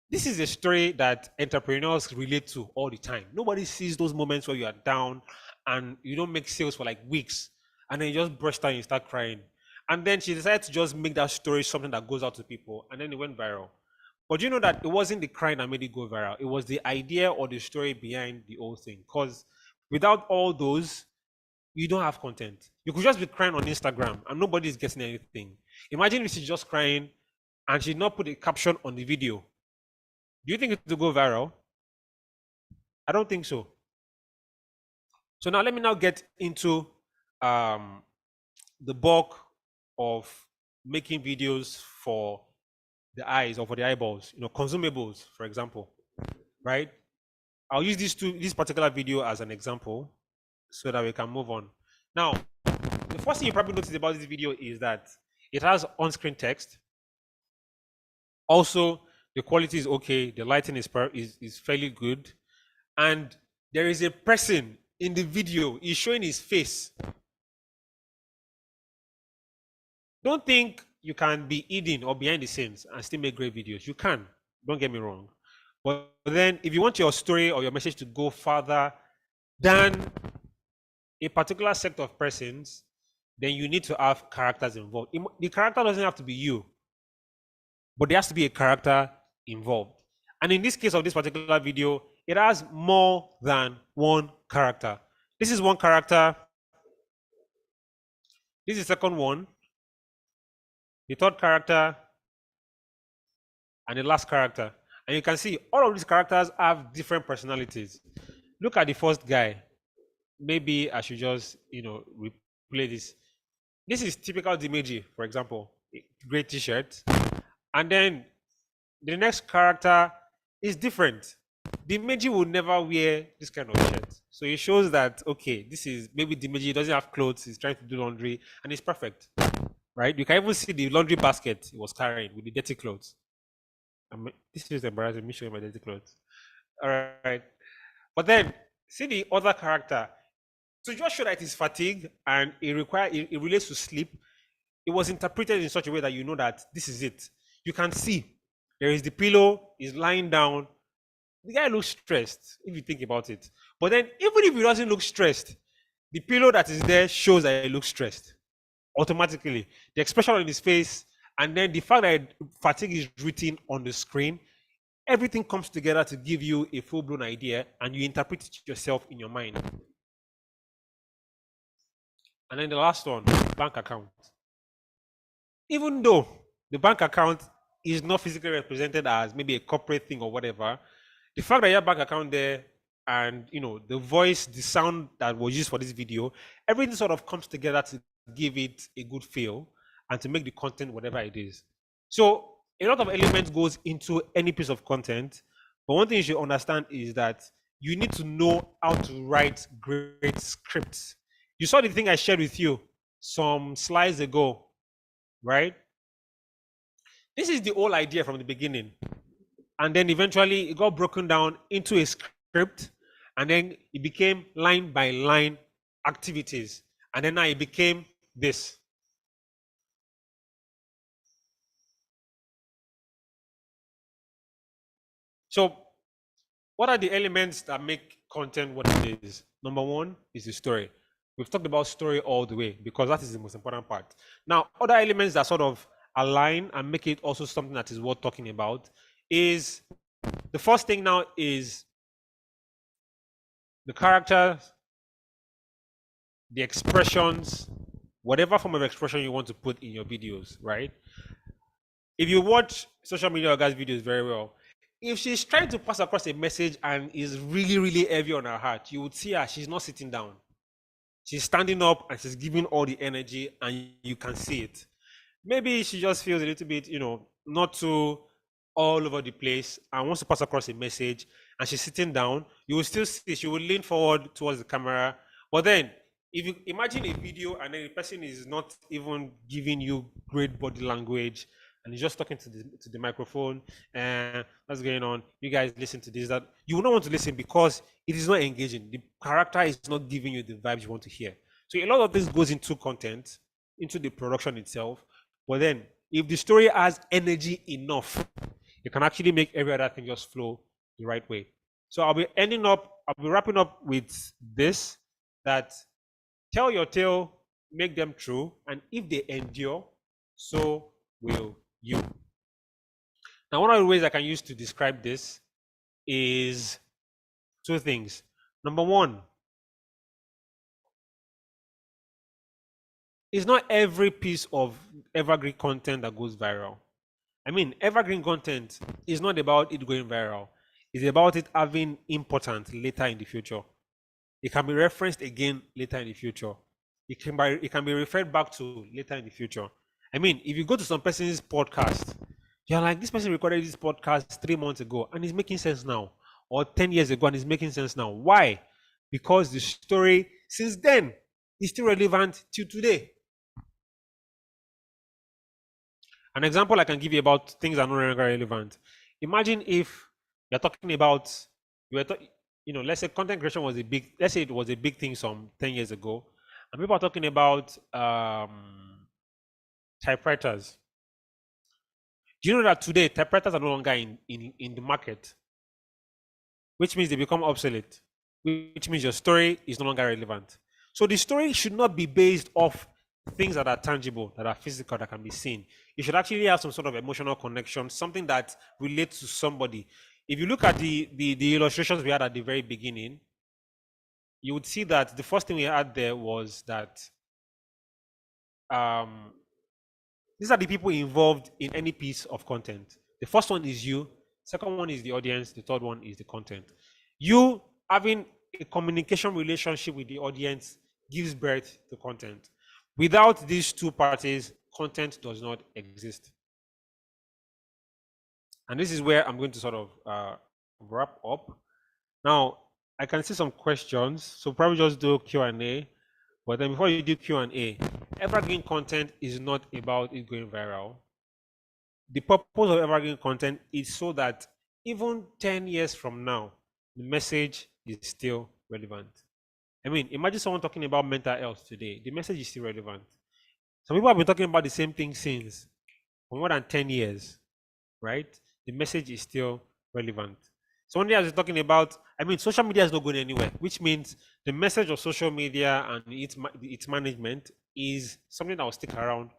This is a story that entrepreneurs relate to all the time. Nobody sees those moments where you are down and you don't make sales for like weeks. And then you just burst out and you start crying. And then she decided to just make that story something that goes out to people. And then it went viral. But you know that it wasn't the crying that made it go viral. It was the idea or the story behind the whole thing. Because without all those, you don't have content. You could just be crying on Instagram and nobody's getting anything. Imagine if she's just crying and she not put a caption on the video. Do you think it will go viral? I don't think so. So now let me now get into the bulk of making videos for the eyes or for the eyeballs, consumables, for example, right? I'll use this particular video as an example so that we can move on. Now, the first thing you probably notice about this video is that it has on-screen text. Also, the quality is okay. The lighting is fairly good. And there is a person in the video. He's showing his face. Don't think you can be hidden or behind the scenes and still make great videos. You can. Don't get me wrong. But then if you want your story or your message to go further than a particular set of persons, then you need to have characters involved. The character doesn't have to be you, but there has to be a character involved. And in this case of this particular video, it has more than one character. This is one character. This is the second one, the third character, and the last character. And you can see all of these characters have different personalities. Look at the first guy. Maybe I should just, replay this. This is typical Dimeji, for example. Great t-shirt. And then the next character is different. Dimeji would never wear this kind of shirt. So it shows that, okay, this is maybe Dimeji doesn't have clothes, he's trying to do laundry, and it's perfect, right? You can even see the laundry basket he was carrying with the dirty clothes. This is embarrassing, me showing my dirty clothes. All right. But then, see the other character. So just show that it is fatigue and it relates to sleep. It was interpreted in such a way that you know that this is it. You can see there is the pillow, is lying down. The guy looks stressed if you think about it. But then, even if he doesn't look stressed, the pillow that is there shows that he looks stressed automatically. The expression on his face, and then the fact that fatigue is written on the screen, everything comes together to give you a full-blown idea, and you interpret it yourself in your mind. And then the last one, bank account. Even though the bank account is not physically represented as maybe a corporate thing or whatever, the fact that you have bank account there and the voice, the sound that was used for this video, everything sort of comes together to give it a good feel and to make the content whatever it is. So a lot of elements goes into any piece of content, but one thing you should understand is that you need to know how to write great scripts. You saw the thing I shared with you some slides ago, right? This is the whole idea from the beginning. And then eventually it got broken down into a script, and then it became line by line activities. And then now it became this. So what are the elements that make content what it is? Number one is the story. We've talked about story all the way because that is the most important part. Now, other elements that sort of align and make it also something that is worth talking about is the first thing now is the characters, the expressions, whatever form of expression you want to put in your videos, right? If you watch social media guys' videos very well, if she's trying to pass across a message and is really, really heavy on her heart, you would see her, she's not sitting down. She's standing up and she's giving all the energy, and you can see it. Maybe she just feels a little bit, not too all over the place and wants to pass across a message, and she's sitting down. You will still see she will lean forward towards the camera. But then, if you imagine a video and then the person is not even giving you great body language, and he's just talking to the microphone, and what's going on? You guys listen to this, that you will not want to listen because it is not engaging. The character is not giving you the vibes you want to hear. So a lot of this goes into content, into the production itself. But then, if the story has energy enough, you can actually make every other thing just flow the right way. So I'll be wrapping up with this, that tell your tale, make them true, and if they endure, so will you. Now, one of the ways I can use to describe this is two things. Number one, it's not every piece of evergreen content that goes viral. I mean, evergreen content is not about it going viral. It's about it having importance later in the future. It can be referenced again later in the future. It can be referred back to later in the future. I mean, if you go to some person's podcast, you're like, this person recorded this podcast 3 months ago and it's making sense now, or 10 years ago and it's making sense now. Why? Because the story since then is still relevant till today. An example I can give you about things that are no longer relevant. Imagine if you're talking about, let's say content creation was let's say it was a big thing some 10 years ago, and people are talking about typewriters. Do you know that today typewriters are no longer in the market? Which means they become obsolete, which means your story is no longer relevant. So the story should not be based off things that are tangible, that are physical, that can be seen. You should actually have some sort of emotional connection, something that relates to somebody. If you look at the illustrations we had at the very beginning, you would see that the first thing we had there was that these are the people involved in any piece of content. The first one is you, second one is the audience, the third one is the content. You having a communication relationship with the audience gives birth to content. Without these two parties, content does not exist. And this is where I'm going to sort of wrap up. Now, I can see some questions, so probably just do Q&A. But then before you do Q&A, evergreen content is not about it going viral. The purpose of evergreen content is so that even 10 years from now, the message is still relevant. I mean, imagine someone talking about mental health today. The message is still relevant. Some people have been talking about the same thing since for more than 10 years, right? The message is still relevant. Someone else is talking about, I mean, social media is not going anywhere, which means the message of social media and its management is something that will stick around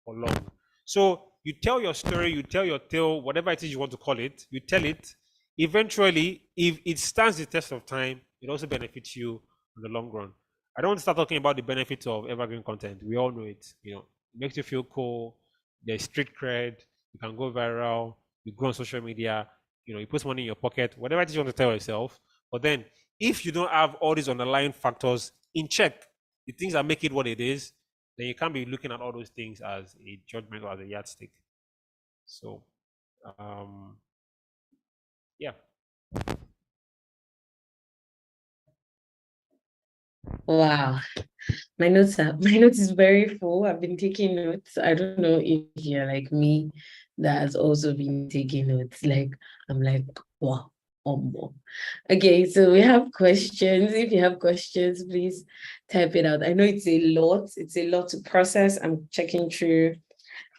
for long. So you tell your story, you tell your tale, whatever it is you want to call it, you tell it. Eventually, if it stands the test of time, it also benefits you in the long run. I don't want to start talking about the benefits of evergreen content. We all know it. It makes you feel cool. There's street cred. You can go viral. You grow on social media. You put money in your pocket. Whatever it is you want to tell yourself. But then, if you don't have all these underlying factors in check, the things that make it what it is, then you can't be looking at all those things as a judgment or as a yardstick. So, yeah. Wow. My notes is very full. I've been taking notes. I don't know if you're like me that has also been taking notes. Like I'm like, wow, more. Okay, so we have questions. If you have questions, please type it out. I know it's a lot. It's a lot to process. I'm checking through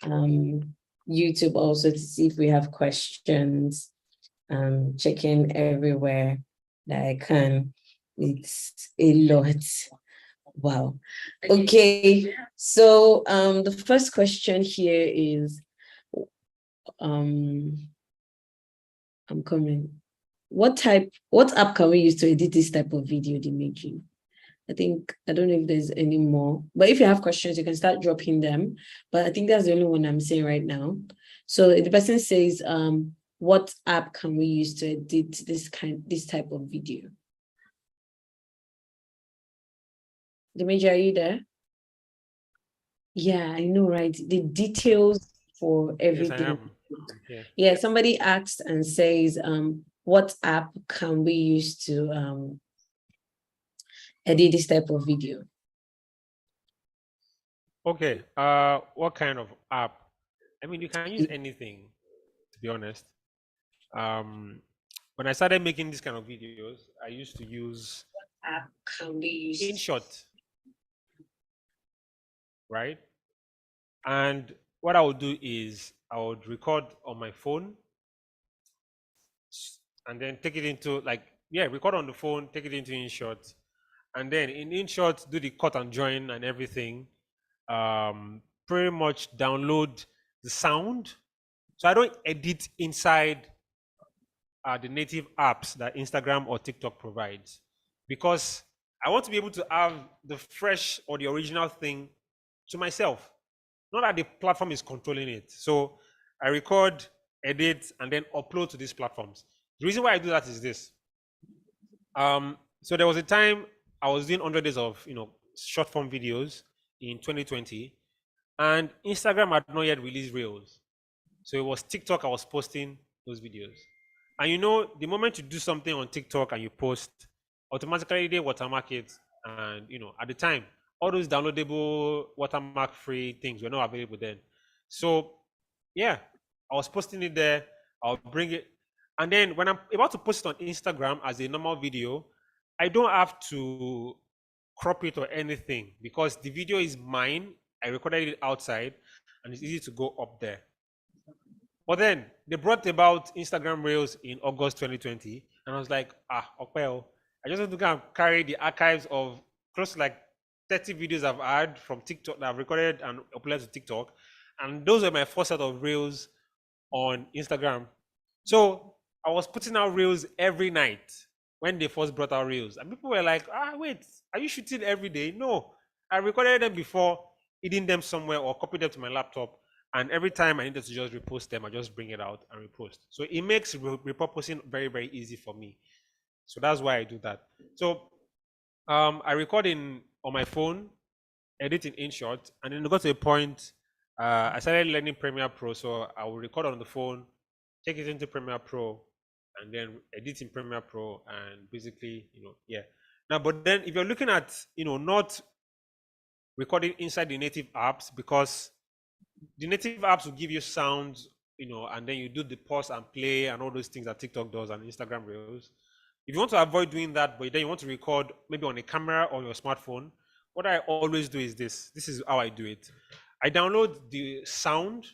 YouTube also to see if we have questions. Checking everywhere that I can. It's a lot. Wow. Okay. So the first question here is I'm coming. What app can we use to edit this type of video, Dimeji? I don't know if there's any more, but if you have questions, you can start dropping them. But I think that's the only one I'm saying right now. So the person says, what app can we use to edit this type of video? Dimeji, are you there? Yeah, I know, right? The details for everything. Yes, I am. Yeah, somebody asked and says, what app can we use to edit this type of video? Okay. What kind of app? I mean, you can use anything, to be honest. When I started making these kind of videos, I used to use App can we use InShot, right? And what I would do is I would record on my phone and then take it into record on the phone, take it into InShot, and then in InShot do the cut and join and everything. Pretty much download the sound. So I don't edit inside the native apps that Instagram or TikTok provides, because I want to be able to have the fresh or the original thing to myself, not that the platform is controlling it. So I record, edit, and then upload to these platforms. The reason why I do that is this. So there was a time I was doing 100 days of short form videos in 2020, and Instagram had not yet released Reels. So it was TikTok I was posting those videos. And the moment you do something on TikTok and you post, automatically they watermark it. And at the time, all those downloadable watermark free things were not available then. So yeah, I was posting it there. I'll bring it. And then when I'm about to post it on Instagram as a normal video, I don't have to crop it or anything because the video is mine. I recorded it outside and it's easy to go up there. But then they brought about Instagram Reels in August 2020, and I was like, well, I just want to go and carry the archives of close to like 30 videos I've had from TikTok that I've recorded and uploaded to TikTok, and those were my first set of Reels on Instagram. So I was putting out Reels every night when they first brought out Reels, and people were like, wait, are you shooting every day? No, I recorded them before, hidden them somewhere or copied them to my laptop. And every time I needed to just repost them, I just bring it out and repost. So it makes repurposing very, very easy for me. So that's why I do that. So I record on my phone, edit in InShot, and then it got to a point, I started learning Premiere Pro. So I will record on the phone, take it into Premiere Pro, and then edit in Premiere Pro, and basically, yeah. Now, but then if you're looking at, not recording inside the native apps, because the native apps will give you sounds, and then you do the pause and play and all those things that TikTok does and Instagram Reels. If you want to avoid doing that, but then you want to record maybe on a camera or your smartphone, what I always do is this. This is how I do it. I download the sound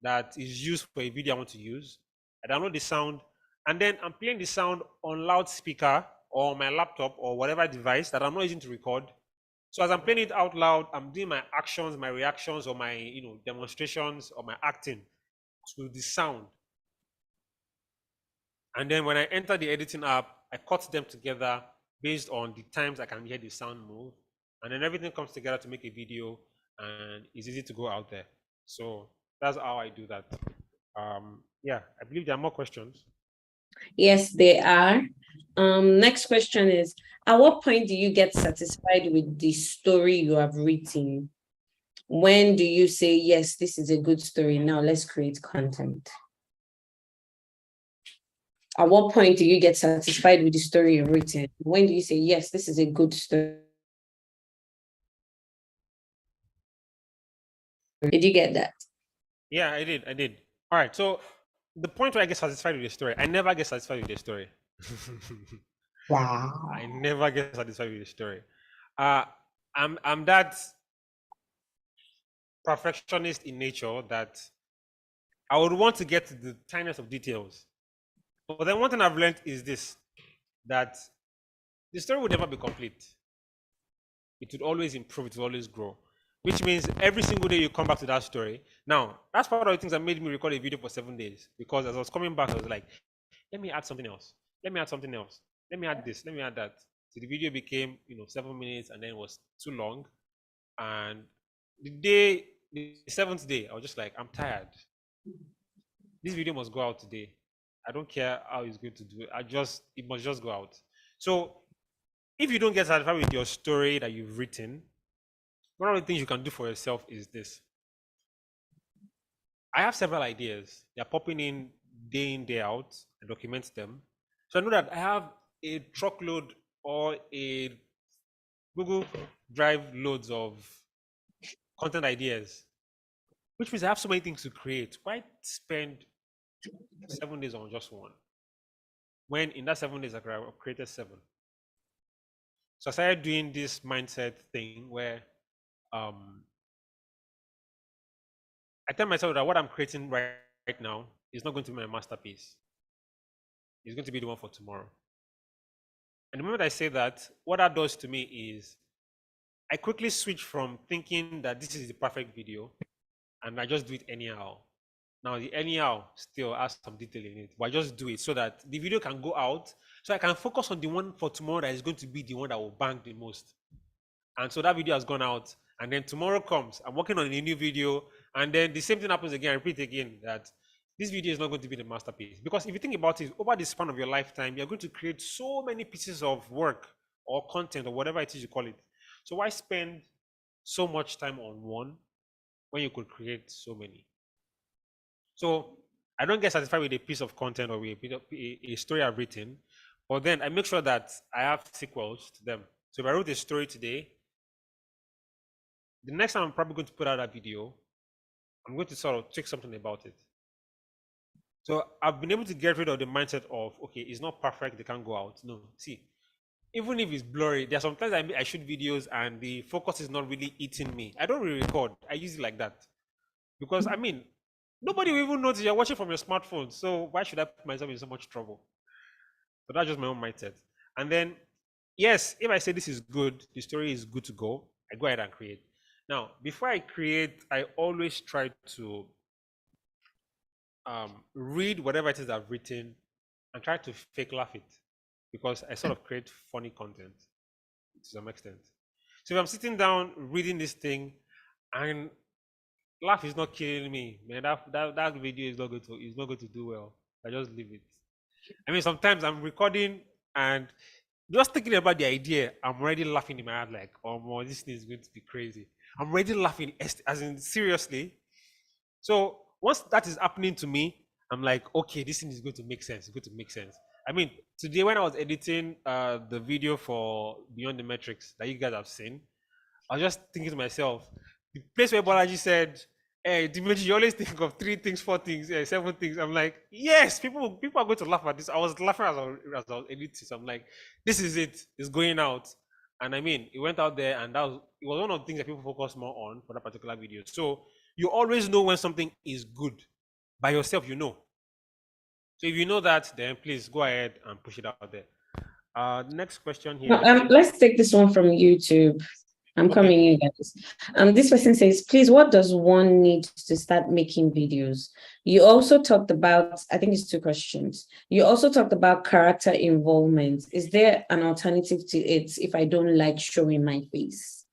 that is used for a video I want to use. I download the sound, and then I'm playing the sound on loudspeaker or my laptop or whatever device that I'm not using to record. So as I'm playing it out loud, I'm doing my actions, my reactions, or my demonstrations or my acting to the sound. And then when I enter the editing app, I cut them together based on the times I can hear the sound move. And then everything comes together to make a video, and it's easy to go out there. So that's how I do that. Yeah, I believe there are more questions. Yes, they are. Next question is, at what point do you get satisfied with the story you have written? When do you say, yes, this is a good story, now let's create content? At what point do you get satisfied with the story you've written? When do you say, yes, this is a good story? Did you get that? Yeah, I did. All right. So the point where I get satisfied with the story, I never get satisfied with the story. Wow. I never get satisfied with the story. I'm that perfectionist in nature that I would want to get to the tiniest of details. But then one thing I've learned is this, that the story would never be complete. It would always improve, it would always grow. Which means every single day you come back to that story. Now, that's part of the things that made me record a video for 7 days. Because as I was coming back, I was like, let me add something else. Let me add something else. Let me add this. Let me add that. So the video became, 7 minutes, and then it was too long. And the seventh day, I was just like, I'm tired. This video must go out today. I don't care how it's going to do it. It must just go out. So if you don't get satisfied with your story that you've written, one of the things you can do for yourself is this. I have several ideas. They're popping in, day out. I document them. So I know that I have a truckload or a Google Drive loads of content ideas, which means I have so many things to create. Why spend 7 days on just one? When in that 7 days, I could have created 7. So I started doing this mindset thing where I tell myself that what I'm creating right now is not going to be my masterpiece. It's going to be the one for tomorrow. And the moment I say that, what that does to me is I quickly switch from thinking that this is the perfect video and I just do it anyhow. Now, the anyhow still has some detail in it, but I just do it so that the video can go out, so I can focus on the one for tomorrow that is going to be the one that will bang the most. And so that video has gone out, and then tomorrow comes, I'm working on a new video, and then the same thing happens again. I repeat again that this video is not going to be the masterpiece. Because if you think about it, over the span of your lifetime, you're going to create so many pieces of work or content or whatever it is you call it. So why spend so much time on one when you could create so many? So I don't get satisfied with a piece of content or with a story I've written, but then I make sure that I have sequels to them. So if I wrote a story today, the next time I'm probably going to put out a video, I'm going to sort of take something about it. So I've been able to get rid of the mindset of, okay, it's not perfect, they can't go out. No, see, even if it's blurry, there are sometimes I shoot videos and the focus is not really eating me. I don't really record. I use it like that. Because I mean, nobody will even notice you're watching from your smartphone. So why should I put myself in so much trouble? So that's just my own mindset. And then, yes, if I say this is good, the story is good to go, I go ahead and create. Now, before I create, I always try to read whatever it is I've written and try to fake laugh it, because I sort of create funny content to some extent. So if I'm sitting down reading this thing and laugh is not killing me, man, that video is not going to do well. I just leave it. I mean, sometimes I'm recording and just thinking about the idea, I'm already laughing in my head like, oh, man, this thing is going to be crazy. I'm already laughing as in seriously. So once that is happening to me, I'm like, okay, this thing is going to make sense. It's going to make sense. I mean, today when I was editing the video for Beyond the Metrics that you guys have seen, I was just thinking to myself, the place where Balaji said, "Hey, Dimeji, you always think of 3 things, 4 things, 7 things." I'm like, yes, people are going to laugh at this. I was laughing as I was editing. So I'm like, this is it. It's going out. And I mean, it went out there, and it was one of the things that people focus more on for that particular video. So you always know when something is good by yourself. You know. So if you know that, then please go ahead and push it out there. Next question here. Let's take this one from YouTube. I'm coming, you guys. This person says, please, what does one need to start making videos? You also talked about, I think it's 2 questions. You also talked about character involvement. Is there an alternative to it if I don't like showing my face?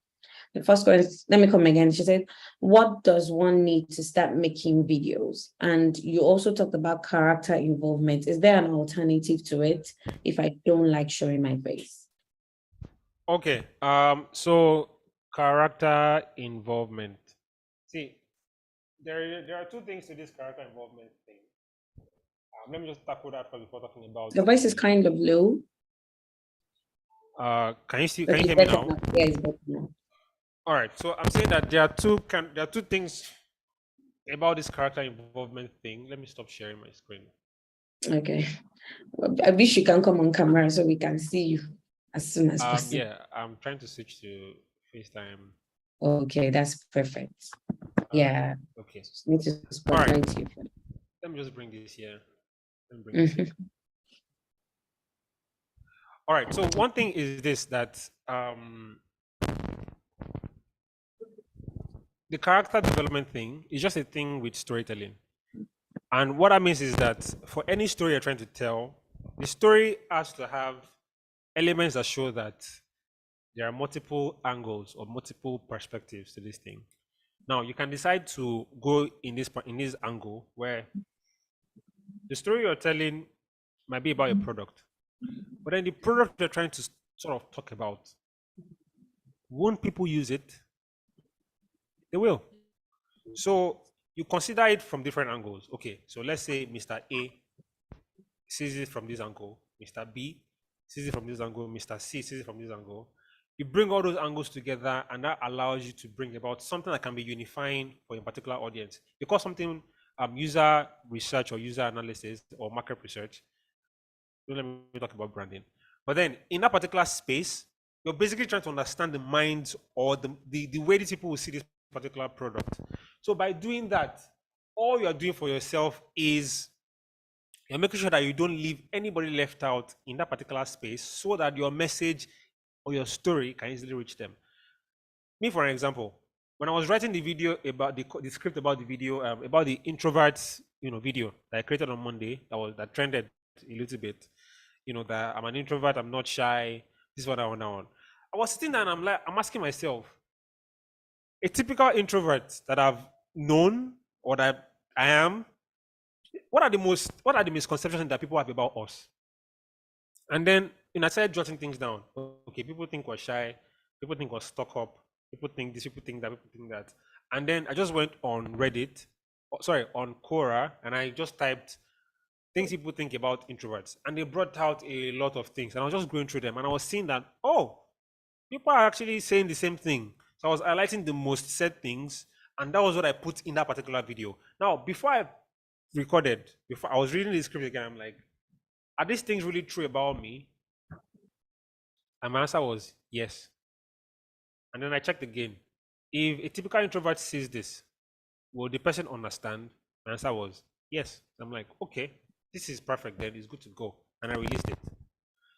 The first question, let me come again. She said, what does one need to start making videos? And you also talked about character involvement. Is there an alternative to it if I don't like showing my face? Okay. So character involvement. See, there are 2 things to this character involvement thing. Let me just tackle that first before talking about. The voice is kind of low. Can you hear me now? Yeah, it's better now. All right. So I'm saying that there are two things about this character involvement thing. Let me stop sharing my screen. Okay. Well, I wish you can come on camera so we can see you as soon as possible. Yeah, I'm trying to switch to FaceTime. Okay, that's perfect. Yeah. Okay. Just need to spotlight you. Let me just bring this here. All right. So one thing is this, that the character development thing is just a thing with storytelling. And what that means is that for any story you're trying to tell, the story has to have elements that show that there are multiple angles or multiple perspectives to this thing. Now you can decide to go in this angle where the story you're telling might be about a product, but then the product you're trying to sort of talk about, won't people use it? They will. So you consider it from different angles. Okay, so let's say Mr. A sees it from this angle, Mr. B sees it from this angle, Mr. C sees it from this angle. You bring all those angles together, and that allows you to bring about something that can be unifying for a particular audience. You call something user research or user analysis or market research. Don't let me talk about branding. But then in that particular space, you're basically trying to understand the minds or the way these people will see this particular product. So by doing that, all you're doing for yourself is you're making sure that you don't leave anybody left out in that particular space so that your message or your story can easily reach them. Me, for example, when I was writing the video about the script about the video, about the introverts, video that I created on Monday, that trended a little bit, that I'm an introvert, I'm not shy, this is what I want now on. I was sitting there and I'm asking myself, a typical introvert that I've known or that I am, what are the misconceptions that people have about us? And then I started jotting things down. Okay, people think we're shy, people think we're stuck up, people think this, people think that, people think that. And then I just went on Reddit, on Quora, and I just typed things people think about introverts. And they brought out a lot of things. And I was just going through them, and I was seeing that, people are actually saying the same thing. So I was highlighting the most said things, and that was what I put in that particular video. Now, before I was reading the script again, I'm like, are these things really true about me? And my answer was yes. And then I checked again. If a typical introvert sees this, will the person understand? My answer was yes. I'm like, okay, this is perfect then, it's good to go. And I released it.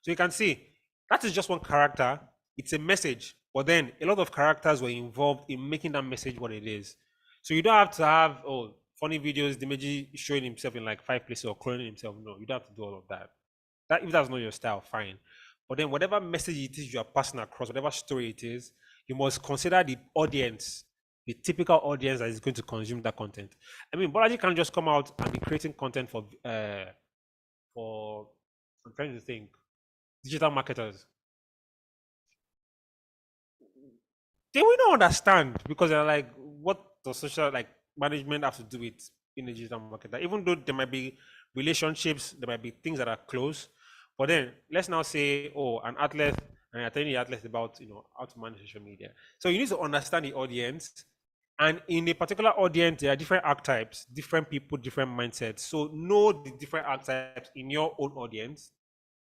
So you can see, that is just one character. It's a message, but then a lot of characters were involved in making that message what it is. So you don't have to have, funny videos, Dimeji showing himself in like 5 places or cloning himself. No, you don't have to do all of that. If that's not your style, fine. But then whatever message it is you are passing across, whatever story it is, you must consider the audience, the typical audience that is going to consume that content. I mean, Bolaji can't just come out and be creating content for I'm trying to think, digital marketers. They will not understand because they're like, what does social management have to do with in a digital marketer? Even though there might be relationships, there might be things that are close, But then let's now say, oh, an athlete, and you're telling the athlete about how to manage social media. So you need to understand the audience, and in a particular audience, there are different archetypes, different people, different mindsets. So know the different archetypes in your own audience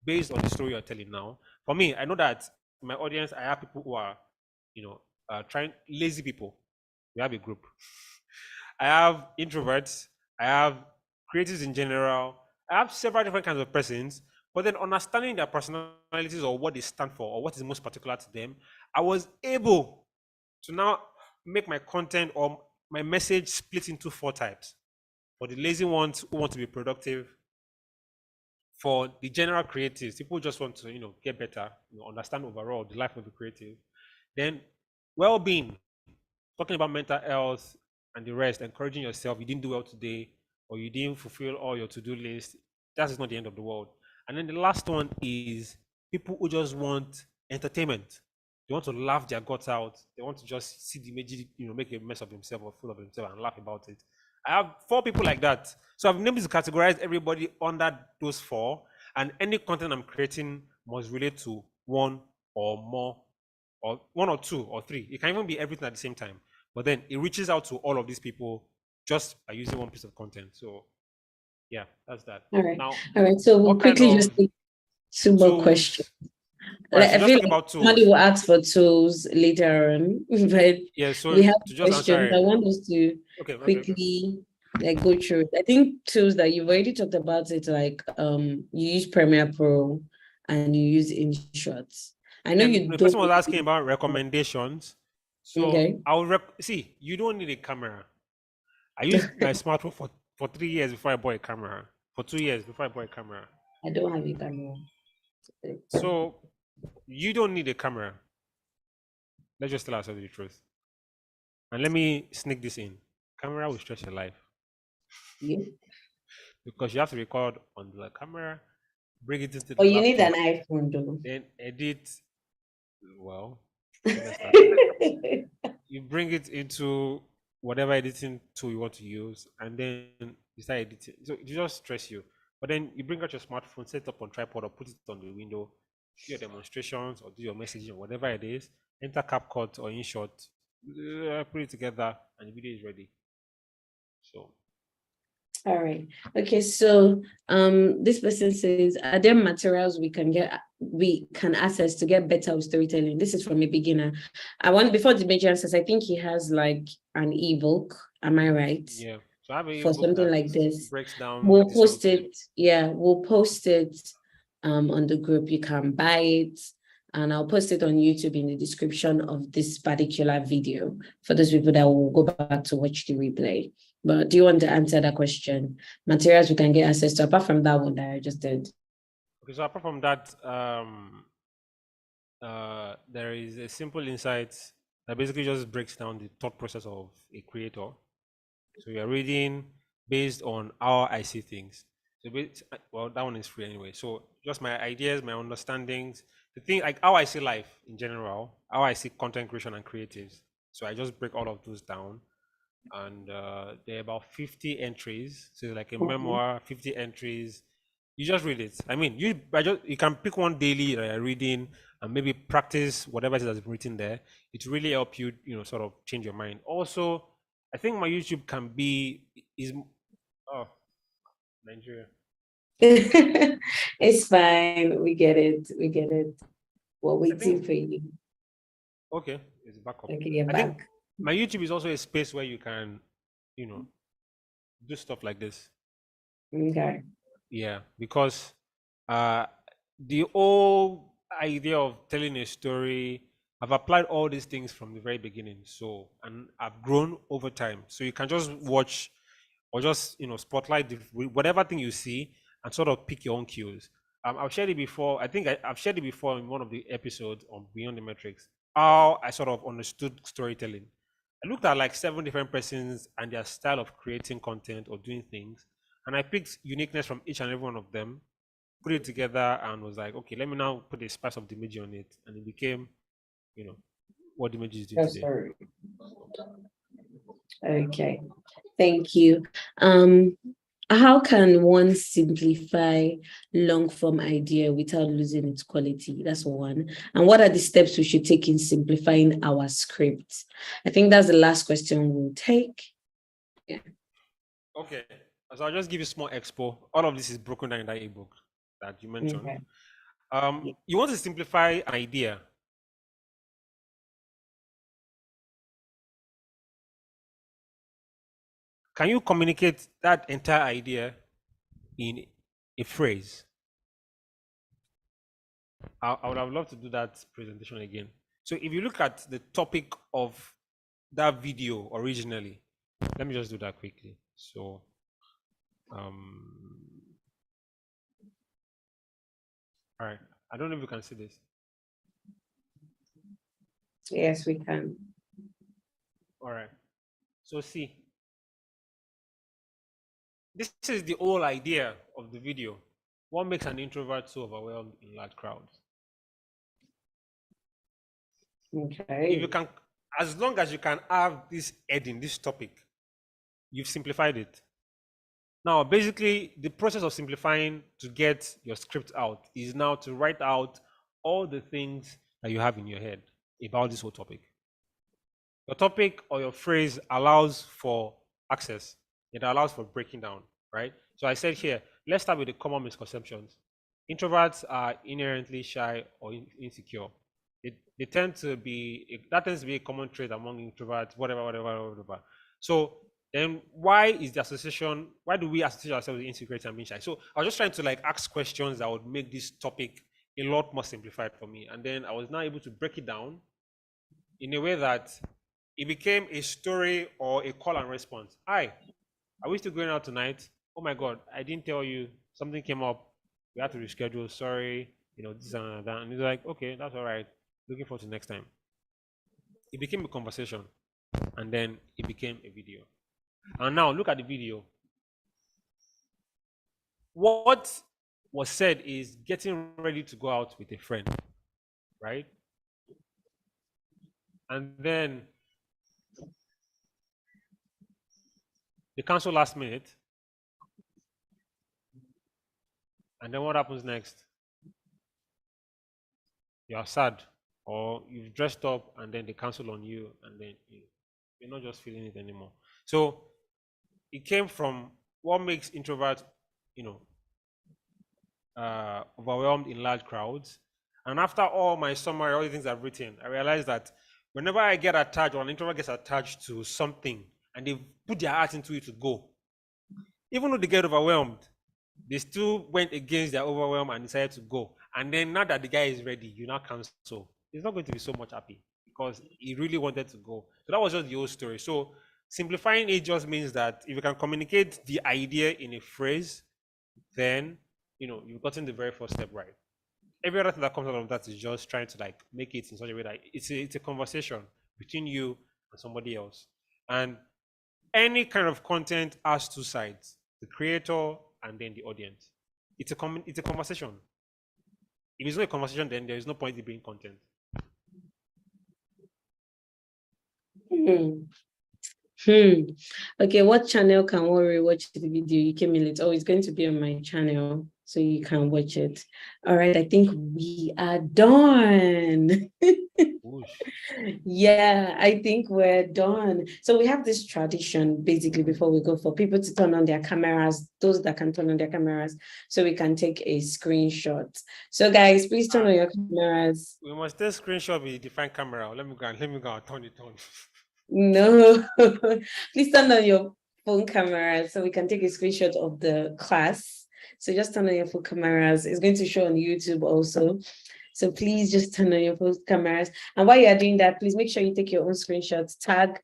based on the story you're telling now. For me, I know that in my audience, I have people who are, trying lazy people. We have a group. I have introverts. I have creatives in general. I have several different kinds of persons. But then understanding their personalities or what they stand for or what is most particular to them, I was able to now make my content or my message split into 4 types. For the lazy ones who want to be productive, for the general creatives, people just want to, get better, understand overall the life of the creative. Then well-being, talking about mental health and the rest, encouraging yourself. You didn't do well today, or you didn't fulfill all your to-do list. That is not the end of the world. And then the last one is people who just want entertainment. They want to laugh their guts out. They want to just see the Dimeji, make a mess of himself or fool of himself and laugh about it. I have 4 people like that. So I've been able to categorize everybody under those 4. And any content I'm creating must relate to one or more, or 1 or 2 or 3. It can even be everything at the same time. But then it reaches out to all of these people just by using one piece of content. So yeah, that's that. All right. Now, All right. So we'll what kind quickly of just take 2 more questions. tools? Right, so I just feel talk like about somebody tools. will ask for tools later on, but Yeah, so we have to just answer questions. I it. want us to Okay. quickly go through it. I think tools that you've already talked about it, like you use Premiere Pro and you use InShot. I know Then you the don't. person was asking about recommendations. So Okay. see, you don't need a camera. I used my smartphone for 3 years before I bought a camera. For 2 years before I bought a camera. I don't have a camera. So you don't need a camera. Let's just tell ourselves the truth. And let me sneak this in. Camera will stretch your life Yeah. because you have to record on the camera, bring it into the But you need an laptop, iPhone though. then edit. Well, let's start there. You bring it into whatever editing tool you want to use, and then you start editing. So it just stress you. But then you bring out your smartphone, set it up on tripod, or put it on the window, do your demonstrations or do your messaging or whatever it is. Enter CapCut or InShot, put it together, and the video is ready. So All right. Okay. So this person says, are there materials we can access to get better with storytelling? This is from a beginner. I want before the major answers, I think he has like an ebook. Am I right? yeah. So I have a For book something that like this. breaks down We'll this whole post thing. it. Yeah, we'll post it on the group. You can buy it. And I'll post it on YouTube in the description of this particular video for those people that will go back to watch the replay. But do you want to answer that question? Materials we can get access to, apart from that one that I just did. Okay, so apart from that, there is a simple insight that basically just breaks down the thought process of a creator. So you're reading based on how I see things. So well, that one is free anyway. So just my ideas, my understandings, the thing like how I see life in general, how I see content creation and creatives. So I just break all of those down, and there are about 50 entries. So like a memoir, 50 entries. You just read it. I mean, you can pick one daily that you're reading and maybe practice whatever it is that's written there. It really help you, sort of change your mind. Also, I think my YouTube can be is Nigeria. It's fine. We get it. We get it. We're I think waiting for you. okay, it's back up. Okay, you're I think back. my YouTube is also a space where you can, you know, do stuff like this. Okay. Yeah, because uh the whole idea of telling a story, I've applied all these things from the very beginning. So and I've grown over time. So you can just watch or just spotlight whatever thing you see and sort of pick your own cues. I've shared it before. I think I've shared it before in one of the episodes on Beyond the Metrics. How I sort of understood storytelling. I looked at like 7 different persons and their style of creating content or doing things, and I picked uniqueness from each and every one of them, put it together, and was like, okay, let me now put a spice of Dimeji on it, and it became, what Dimeji is doing That's today. sorry. Okay. Thank you. Um, How can one simplify long form idea without losing its quality? That's one. And what are the steps we should take in simplifying our script? I think that's the last question we'll take. Yeah. Okay. So I'll just give you a small expo. All of this is broken down in that ebook that you mentioned. Okay. You want to simplify an idea. Can you communicate that entire idea in a phrase? I would have loved to do that presentation again. So if you look at the topic of that video originally, let me just do that quickly. So, all right. I don't know if you can see this. Yes, we can. All right. So see, this is the whole idea of the video. What makes an introvert so overwhelmed in large crowds? Okay. If you can, as long as you can have this heading, this topic, you've simplified it. Now, basically, the process of simplifying to get your script out is now to write out all the things that you have in your head about this whole topic. Your topic or your phrase allows for access. It allows for breaking down, right? So I said here, let's start with the common misconceptions. Introverts are inherently shy or insecure. They tend to be, that tends to be a common trait among introverts, whatever. So then why is the association, why do we associate ourselves with insecurity and being shy? So I was just trying to like ask questions that would make this topic a lot more simplified for me. And then I was now able to break it down in a way that it became a story or a call and response. Hi, are we still going out tonight? Oh my God, I didn't tell you. Something came up. We had to reschedule. Sorry, this and that. And he's like, okay, that's all right. Looking forward to next time. It became a conversation, and then it became a video. And now look at the video. What was said is getting ready to go out with a friend, right? And then they cancel last minute. And then what happens next? You are sad, or you've dressed up and then they cancel on you, and then you're not just feeling it anymore. So it came from what makes introverts, overwhelmed in large crowds. And after all my summary, all the things I've written, I realized that whenever I get attached or an introvert gets attached to something and they put their heart into it to go, even though they get overwhelmed, they still went against their overwhelm and decided to go. And then now that the guy is ready, you now cancel. He's not going to be so much happy because he really wanted to go. So that was just the whole story. So simplifying it just means that if you can communicate the idea in a phrase, then you've gotten the very first step right. Every other thing that comes out of that is just trying to like make it in such a way that it's a conversation between you and somebody else. And any kind of content has two sides: the creator and then the audience. It's a conversation. If it's not a conversation, then there is no point in being content. Okay, what channel can one rewatch the video? You came in late. Oh, it's going to be on my channel, so you can watch it. All right, I think we are done. Yeah, I think we're done. So we have this tradition basically before we go for people to turn on their cameras, those that can turn on their cameras, so we can take a screenshot. So guys, please turn on your cameras. We must take screenshot with a different camera. Let me go and turn it on. No, please turn on your phone camera so we can take a screenshot of the class. So just turn on your phone cameras. It's going to show on YouTube also. So please just turn on your phone cameras. And while you're doing that, please make sure you take your own screenshots, tag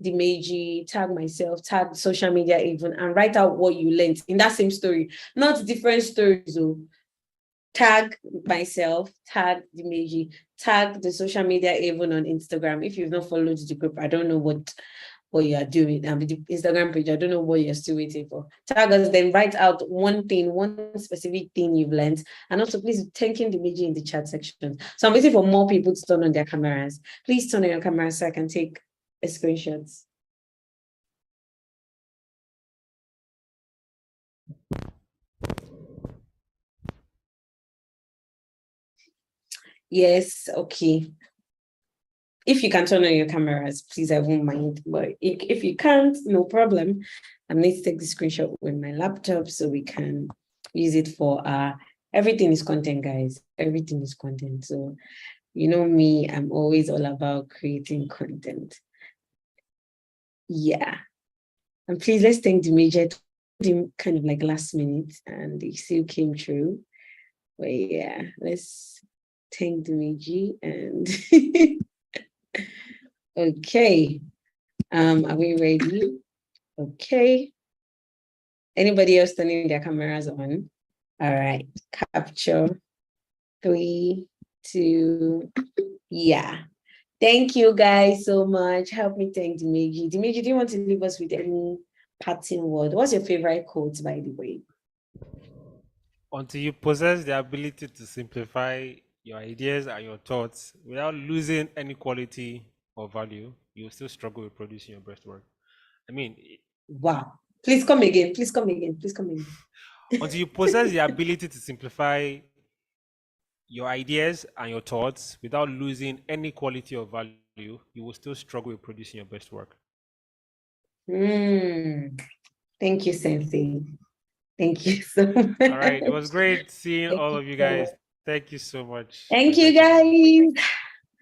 Dimeji, tag myself, tag social media even, and write out what you learned in that same story, not different stories. So tag myself, tag Dimeji, tag the social media even on Instagram. If you've not followed the group, I don't know what you are doing. The Instagram page, I don't know what you're still waiting for. Tag us, then write out one specific thing you've learned. And also, please thanking Dimeji in the chat section. So I'm waiting for more people to turn on their cameras. Please turn on your camera so I can take a screenshot. Yes, okay. If you can turn on your cameras, please, I won't mind. But if you can't, no problem. I'm going to take the screenshot with my laptop so we can use it for everything is content, guys. Everything is content. So you know me, I'm always all about creating content. Yeah. And please let's thank Dimeji. Kind of like last minute and they still came through. But yeah, let's thank Dimeji and okay. Are we ready? Okay. Anybody else turning their cameras on? All right. Capture. 3, 2, yeah. Thank you guys so much. Help me thank Dimeji. Dimeji, do you want to leave us with any parting word? What's your favorite quote, by the way? Until you possess the ability to simplify your ideas and your thoughts without losing any quality or value, you will still struggle with producing your best work. I mean, wow. Please come again. Please come again. Please come again. Until you possess the ability to simplify your ideas and your thoughts without losing any quality or value, you will still struggle with producing your best work. Thank you, Sensei. Thank you so much. All right. It was great seeing all of you guys. Thank you so much. Thank you, guys.